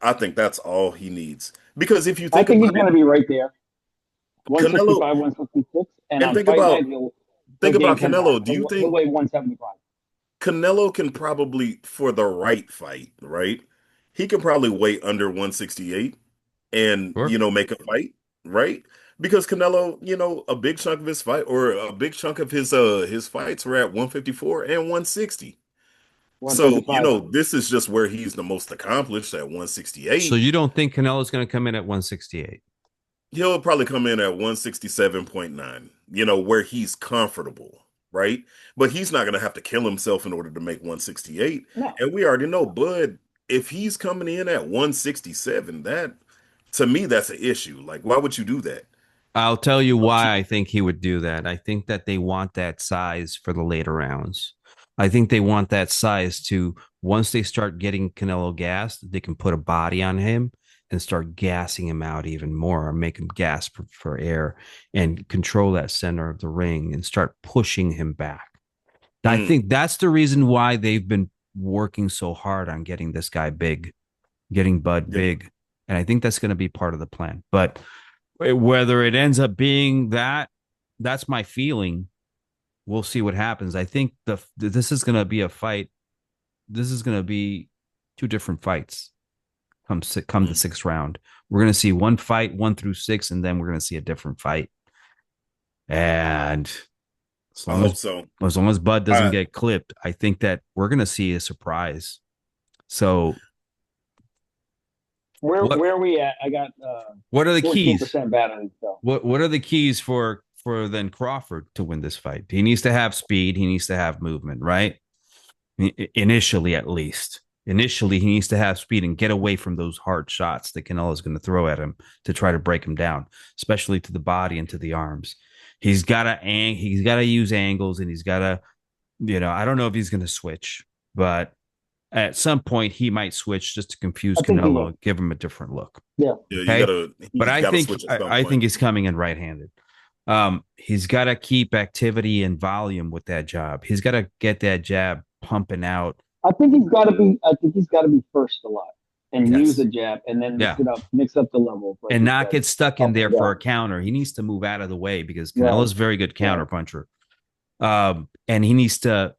I think that's all he needs. Because if you I think think about he's it, going to be right there. Canelo, 165, 166. And and on Fight Night, he'll think gain about 10 pounds. Canelo. Do you He'll think weigh 175. Canelo can probably, for the right fight, right? He can probably weigh under 168 and, Sure. make a fight, right? Because Canelo, a big chunk of his fight or a big chunk of his fights were at 154 and 160. So, 155. this is just where he's the most accomplished at So 168. you don't think Canelo's going to come in at 168? He'll probably come in at 167.9, where he's comfortable, right? But he's not going to have to kill himself in order to make 168. No. And we already know, Bud, if he's coming in at 167, that to me, that's an issue. Like, why would you do that? I'll tell you Why would why you- I think he would do that. I think that they want that size for the later rounds. I think they want that size to, once they start getting Canelo gassed, they can put a body on him and start gassing him out even more, or make him gasp for air and control that center of the ring and start pushing him back. I think that's the reason why they've been working so hard on getting this guy big, getting Bud Yeah. big. And I think that's going to be part of the plan. But whether it ends up being that, that's my feeling. We'll see what happens. I think this is going to be a fight. This is going to be two different fights come the sixth round. We're going to see one fight, 1 through 6, and then we're going to see a different fight. And I hope so. as long as Bud doesn't get clipped, I think that we're going to see a surprise. So where are we at? I got what are the keys? 14% battery. So. What are the keys for then Crawford to win this fight? He needs to have speed. He needs to have movement, right? Initially, at least. Initially, he needs to have speed and get away from those hard shots that Canelo is going to throw at him to try to break him down, especially to the body and to the arms. He's got to use angles, and he's got to, I don't know if he's going to switch, but at some point he might switch just to confuse Canelo and give him a different look. Yeah. Okay? But I think he's coming in right-handed. He's got to keep activity and volume with that jab. He's got to get that jab pumping out. I think he's got to be first a lot and use the jab and then mix up the level. And not get stuck in there for a counter. He needs to move out of the way because Canelo's a very good counter puncher. And he needs to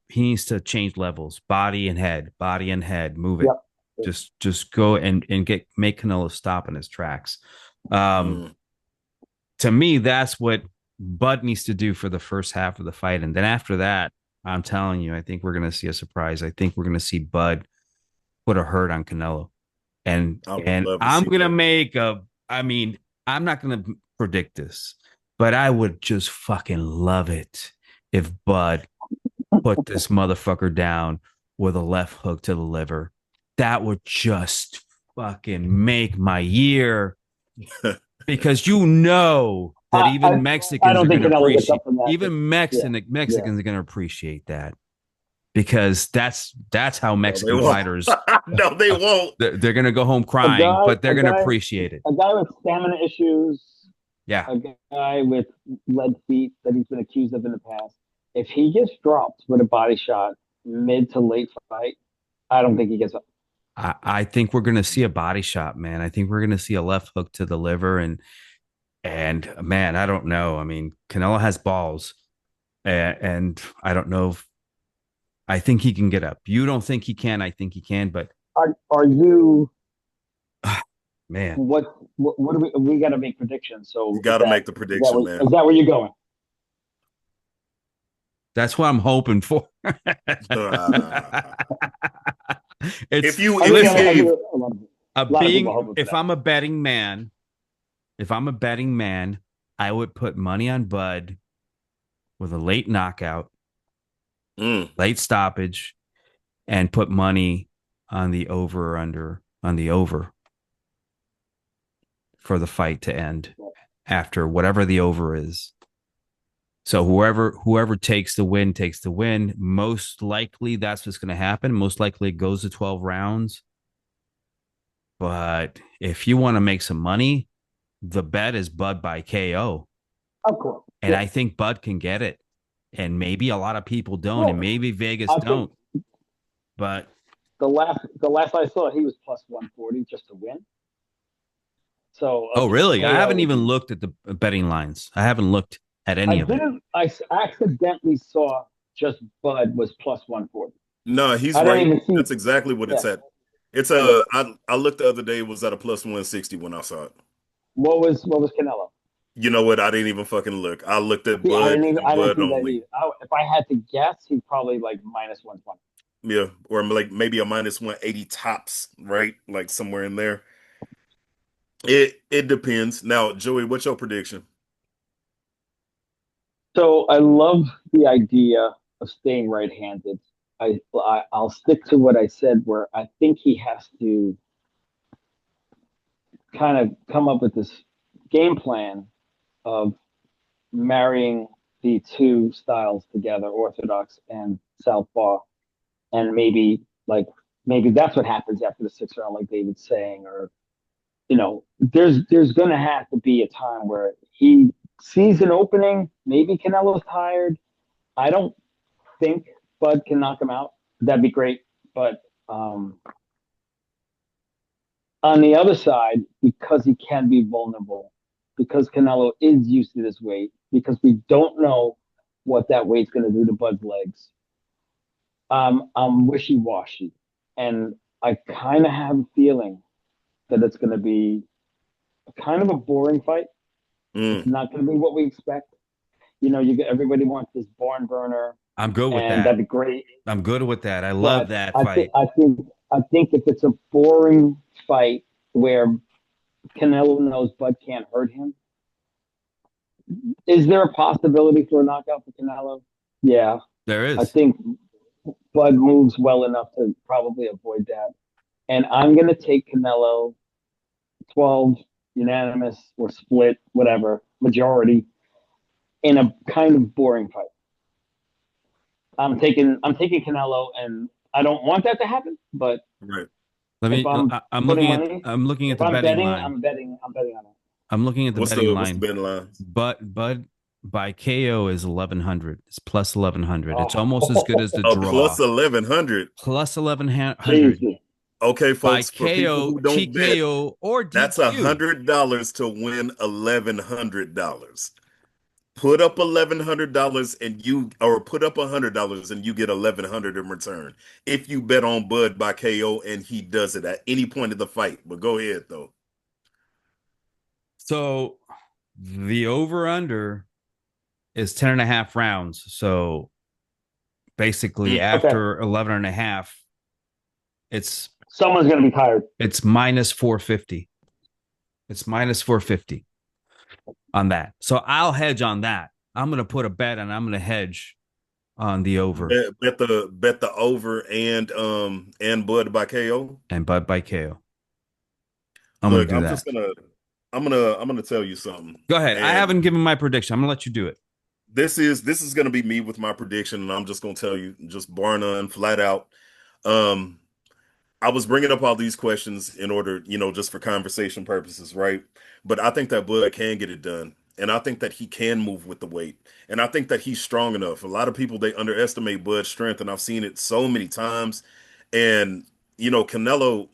change levels, body and head, move it. Yep. Just go and make Canelo stop in his tracks. To me, that's what Bud needs to do for the first half of the fight. And then after that, I'm telling you, I think we're going to see a surprise. I think we're going to see Bud put a hurt on Canelo. And I'm going to make I'm not going to predict this, but I would just fucking love it if Bud put this motherfucker down with a left hook to the liver. That would just fucking make my year. Because that even Mexicans are going to appreciate. Even Mexicans are going to appreciate that, because that's how Mexican fighters. No, they won't. They're going to go home crying, but they're going to appreciate it. A guy with stamina issues. Yeah. A guy with lead feet that he's been accused of in the past. If he gets dropped with a body shot mid to late fight, I don't think he gets up. I think we're going to see a body shot, man. I think we're going to see a left hook to the liver, and man, I don't know. I mean, Canelo has balls, and I don't know if I think he can get up. You don't think he can? I think he can, but are you? Man, what do we got to make predictions? So you got to make the prediction, man. Is that where you're going? That's what I'm hoping for. If I'm a betting man, I would put money on Bud with a late knockout, late stoppage, and put money on the over or under on the over for the fight to end after whatever the over is. So whoever takes the win takes the win. Most likely that's what's going to happen. Most likely it goes to 12 rounds. But if you want to make some money, the bet is Bud by KO. Of course. And I think Bud can get it. And maybe a lot of people don't, and maybe Vegas don't. But the last I saw, he was plus 140 just to win. So really? I haven't even looked at the betting lines. I haven't looked at any of it. accidentally saw just Bud was plus 140. No, he's I didn't right. even see. That's exactly what Yeah. it's at. It's And I looked the other day, it was at a plus 160 when I saw it. what was Canelo? You know what? I didn't even fucking look. I looked at See, Bud and I didn't Bud see that only. either. If I had to guess, he's probably like minus 120. Yeah, or like maybe a minus 180 tops, right? Like somewhere in there. It depends. Now, Joey, what's your prediction? So I love the idea of staying right-handed. I'll stick to what I said, where I think he has to kind of come up with this game plan of marrying the two styles together, Orthodox and Southpaw, and maybe that's what happens after the sixth round, like David's saying, or there's going to have to be a time where he sees an opening. Maybe Canelo's tired. I don't think Bud can knock him out. That'd be great. But on the other side, because he can be vulnerable, because Canelo is used to this weight, because we don't know what that weight's going to do to Bud's legs, I'm wishy washy. And I kind of have a feeling that it's going to be kind of a boring fight. It's Mm, not going to be what we expect. Everybody wants this barn burner, I'm good with and that. that'd be great. I'm good with that. I love But that I think fight. I think I think if it's a boring fight where Canelo knows Bud can't hurt him, is there a possibility for a knockout for Canelo? Yeah, There I is. think Bud moves well enough to probably avoid that. And I'm gonna take Canelo 12 unanimous or split, whatever majority in a kind of boring fight. I'm taking Canelo, and I don't want that to happen. But right. Let if me I'm I'm putting looking at money, I'm looking at if the I'm betting betting, line. I'm betting on it. I'm looking at the betting What's the line. betting lines? Bud by KO is 1100. It's plus 1100. It's almost as good as the Oh, A plus draw. 1100. Plus 1100 Jesus. Okay, by folks, for people KO, who don't bet, TKO, or that's a DQ. $100 to win $1,100. Put up $1,100 and you, or put up $100 and you get 1,100 in return. If you bet on Bud by KO and he does it at any point of the fight. But go ahead though. So the over under is 10 and a half rounds. So basically Mm, Okay. after 11 and a half, it's Someone's gonna be tired. it's minus 450. It's minus 450 on that. So I'll hedge on that. I'm going to put a bet and I'm going to hedge on the over bet the over and Bud by KO. and Bud by KO. I'm going Look, to do that. I'm gonna tell you something. Go ahead. I And haven't given my prediction. I'm going to let you do it. this is gonna be me with my prediction, and I'm just gonna tell you, just bar none, flat out. Um, I was bringing up all these questions in order, just for conversation purposes, right? But I think that Bud can get it done. And I think that he can move with the weight. And I think that he's strong enough. A lot of people, they underestimate Bud's strength, and I've seen it so many times. And, Canelo,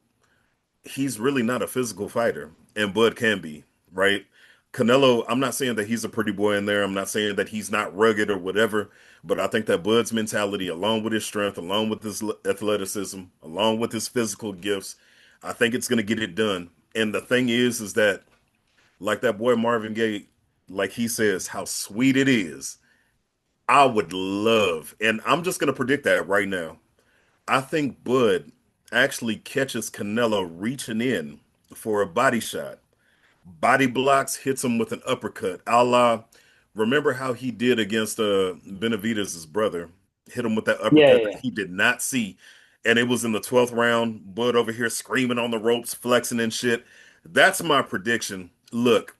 he's really not a physical fighter, and Bud can be, right? Canelo, I'm not saying that he's a pretty boy in there. I'm not saying that he's not rugged or whatever, but I think that Bud's mentality, along with his strength, along with his athleticism, along with his physical gifts, I think it's going to get it done. And the thing is that, like that boy Marvin Gaye, like he says, how sweet it is. I would love, and I'm just going to predict that right now. I think Bud actually catches Canelo reaching in for a body shot. Body blocks, hits him with an uppercut. A la, remember how he did against Benavidez' brother? Hit him with that Yeah, uppercut yeah, that yeah. he did not see. And it was in the 12th round. Bud over here screaming on the ropes, flexing and shit. That's my prediction. Look,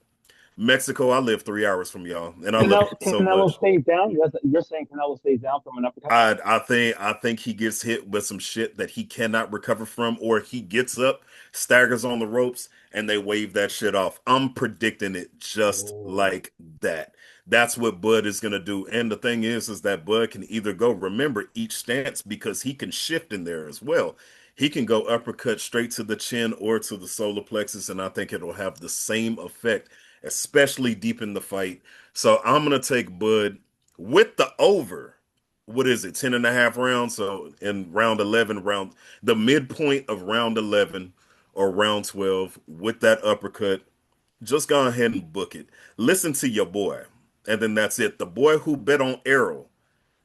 Mexico, I live 3 hours from y'all, and I love you so Canelo much. stays down. You're saying Canelo stays down from an uppercut? I think he gets hit with some shit that he cannot recover from, or he gets up, staggers on the ropes, and they wave that shit off. I'm predicting it just Oh. like that. That's what Bud is gonna do. And the thing is that Bud can either go, remember each stance, because he can shift in there as well. He can go uppercut straight to the chin or to the solar plexus, and I think it'll have the same effect, especially deep in the fight. So I'm gonna take Bud with the over, what is it, 10 and a half rounds? So in round 11, the midpoint of round 11 or round 12 with that uppercut, just go ahead and book it. Listen to your boy. And then that's it. The boy who bet on Arrow.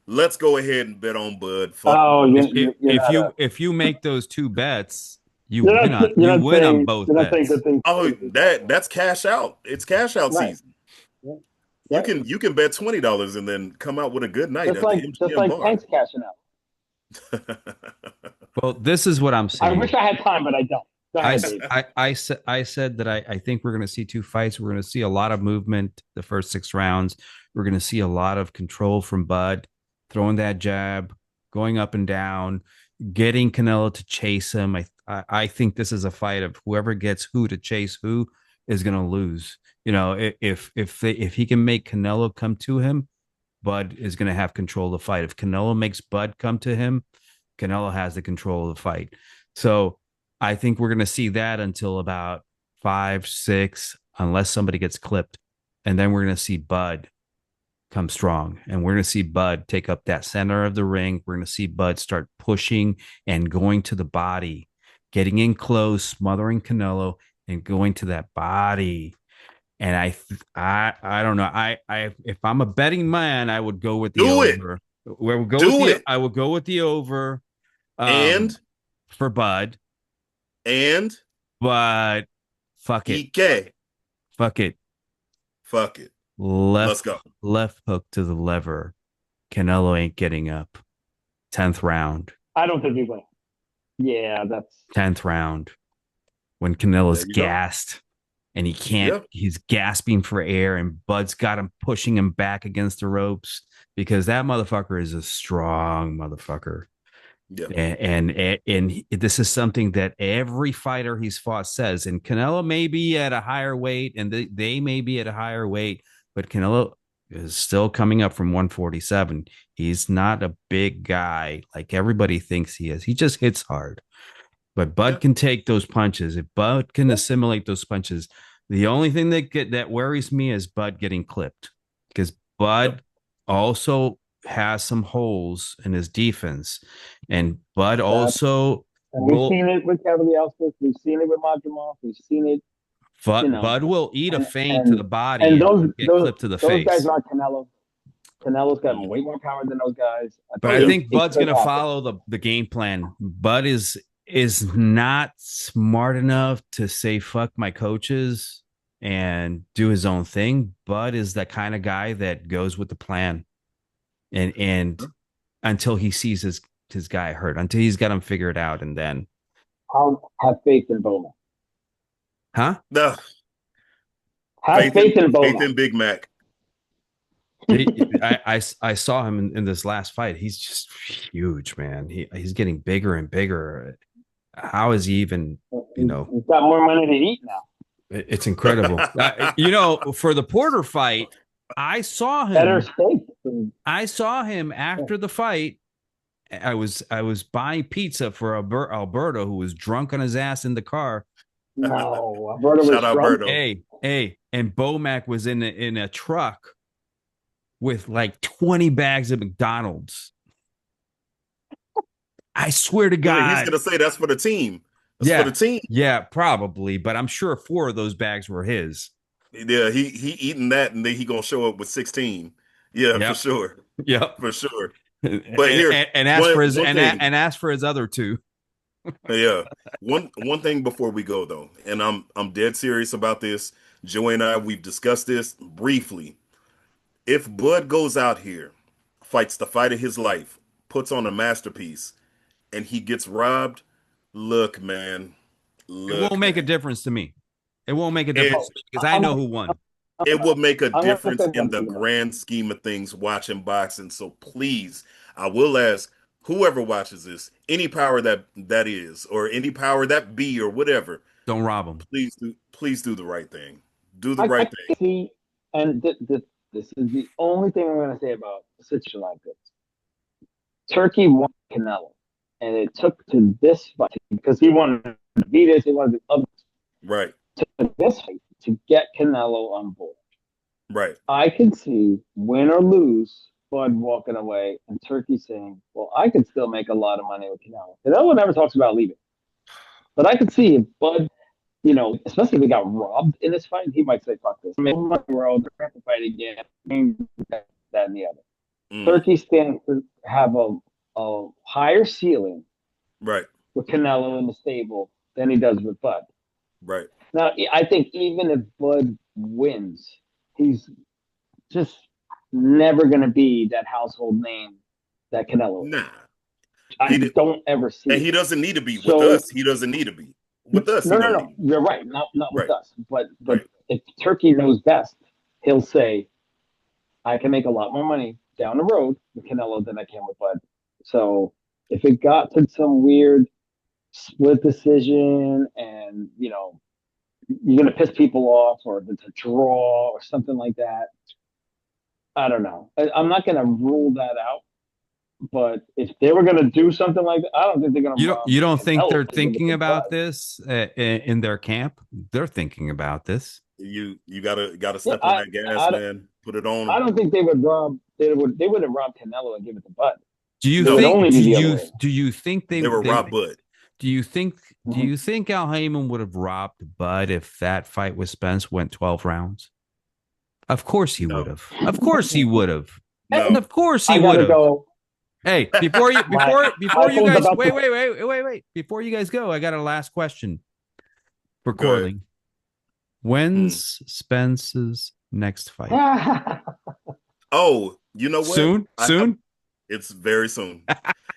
Let's go ahead and bet on Bud. Fuck Oh, Bud. you're not If you make those two bets, you're you not win on saying both you're not saying bets. good things. Oh, that's cash out. It's cash out Right. season. You Right. can bet $20 and then come out with a good night at the Just MGM like bar. Tank's cashing out. Well, this is what I'm I saying. wish I had time, but I don't. Go ahead, Dave. I said that I think we're going to see two fights. We're going to see a lot of movement the first 6 rounds. We're going to see a lot of control from Bud, throwing that jab, going up and down, getting Canelo to chase him. I think this is a fight of whoever gets who to chase who is going to lose. You know, if he can make Canelo come to him, Bud is going to have control of the fight. If Canelo makes Bud come to him, Canelo has the control of the fight. So I think we're going to see that until about 5, 6, unless somebody gets clipped. And then we're going to see Bud come strong. And we're going to see Bud take up that center of the ring. We're going to see Bud start pushing and going to the body, getting in close, smothering Canelo, and going to that body. And I don't know. I if I'm a betting man, I would go with the Do it. over. Where we go with Do it. I would go with the over. And For Bud, and but fuck it, EK. fuck it. Fuck it. Let's Left go. left hook to the lever. Canelo ain't getting up. 10th round. I don't think he will. Yeah, that's 10th round. When Canelo's There you go. gassed and he can't, Yep. he's gasping for air, and Bud's got him pushing him back against the ropes because that motherfucker is a strong motherfucker. Yeah. And this is something that every fighter he's fought says. And Canelo may be at a higher weight, and they may be at a higher weight, but Canelo is still coming up from 147. He's not a big guy like everybody thinks he is. He just hits hard. But Bud can take those punches. If Bud can assimilate those punches, the only thing that worries me is Bud getting clipped, because Bud also has some holes in his defense, and Bud also we've seen it with Kavaliauskas, we've seen it with Madrimov, we've seen it. Bud will eat a feint to the body and get clipped to the face. Those guys aren't Canelo. Canelo's got way more power than those guys. But I think Bud's going to follow the game plan. Bud is not smart enough to say fuck my coaches and do his own thing. Bud is that kind of guy that goes with the plan, and until he sees his guy hurt, until he's got him figured out, and then I'll have faith in Bowman. Huh? No. Have faith in Bowman. Faith in Big Mac. I saw him in this last fight. He's just huge, man. He's getting bigger and bigger. How is he even, He's got more money to eat now. It's incredible. For the Porter fight, I saw him. Better steak. I saw him after the fight. I was buying pizza for Alberto, who was drunk on his ass in the car. No, Alberto was Shout out drunk. Alberto. Hey, and Bomac was in a truck with like 20 bags of McDonald's. I swear to God. He's gonna say that's for the team. That's for the team. Yeah, probably, but I'm sure 4 of those bags were his. Yeah, he eating that, and then he gonna show up with 16. Yeah, for sure. Yep, for sure. But here and ask for his other 2. Yeah. One thing before we go though, and I'm dead serious about this. Joey and I, we've discussed this briefly. If Bud goes out here, fights the fight of his life, puts on a masterpiece, and he gets robbed, look, man. It won't make a difference to me. It won't make a difference because I know who won. It will make a difference in the grand scheme of things watching boxing. So please, I will ask whoever watches this, any power that is, or any power that be, or whatever, don't rob them. Please do the right thing. Do the right thing. See, and this is the only thing I'm going to say about a situation like this. Turkey won Canelo, and it took to this fight because he wanted to beat us. He wanted to others. Right. To this fight to get Canelo on board. Right. I can see, win or lose, Bud walking away and Turkey saying, well, I could still make a lot of money with Canelo. Canelo never talks about leaving. But I could see if Bud, especially if he got robbed in this fight, he might say, fuck this. Make money world, they're going to fight again, that and the other. Turkey stands to have a higher ceiling Right. with Canelo in the stable than he does with Bud. Right. Now, I think even if Bud wins, he's just never going to be that household name that Canelo is. Nah. I don't ever see and it. he doesn't need to be. With us, he doesn't need to be. With us, no. You're right. Not with Right. us. But Right. if Turkey knows best, he'll say, I can make a lot more money down the road with Canelo than I can with Bud. So if it got to some weird split decision and, you're going to piss people off or if it's a draw or something like that, I don't know. I'm not going to rule that out. But if they were going to do something like that, I don't think they're going to. You don't think they're thinking about this in their camp? They're thinking about this. You gotta step on that gas, man. Put it on. I don't think they would rob. They wouldn't rob Canelo and give it to Bud. Do you think they would rob Bud? Do you think Al Heyman would have robbed Bud if that fight with Spence went 12 rounds? Of course he would have. Of course he would have. No. And of course he would have. Hey, before you guys wait. Before you guys go, I got a last question for Corley. When's Spence's next fight? Oh, you know what? Soon? It's very soon.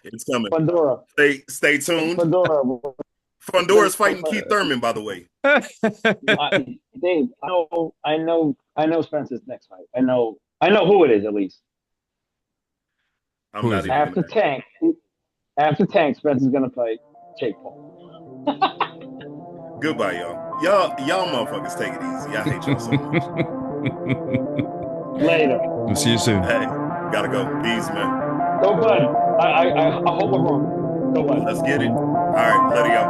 It's coming. Pandora. Stay tuned. Fundora's fighting Keith Thurman, by the way. Dave, I know Spence's next fight. I know who it is at least. I'm not even after Tank, Spence is gonna fight Jake Paul. Goodbye, y'all. Y'all motherfuckers take it easy. I hate y'all so much. Later. We'll see you soon. Hey, gotta go. Easy, man. Go, Bud. I hope I'm wrong. Go, Bud. Let's get it. All right, let it go.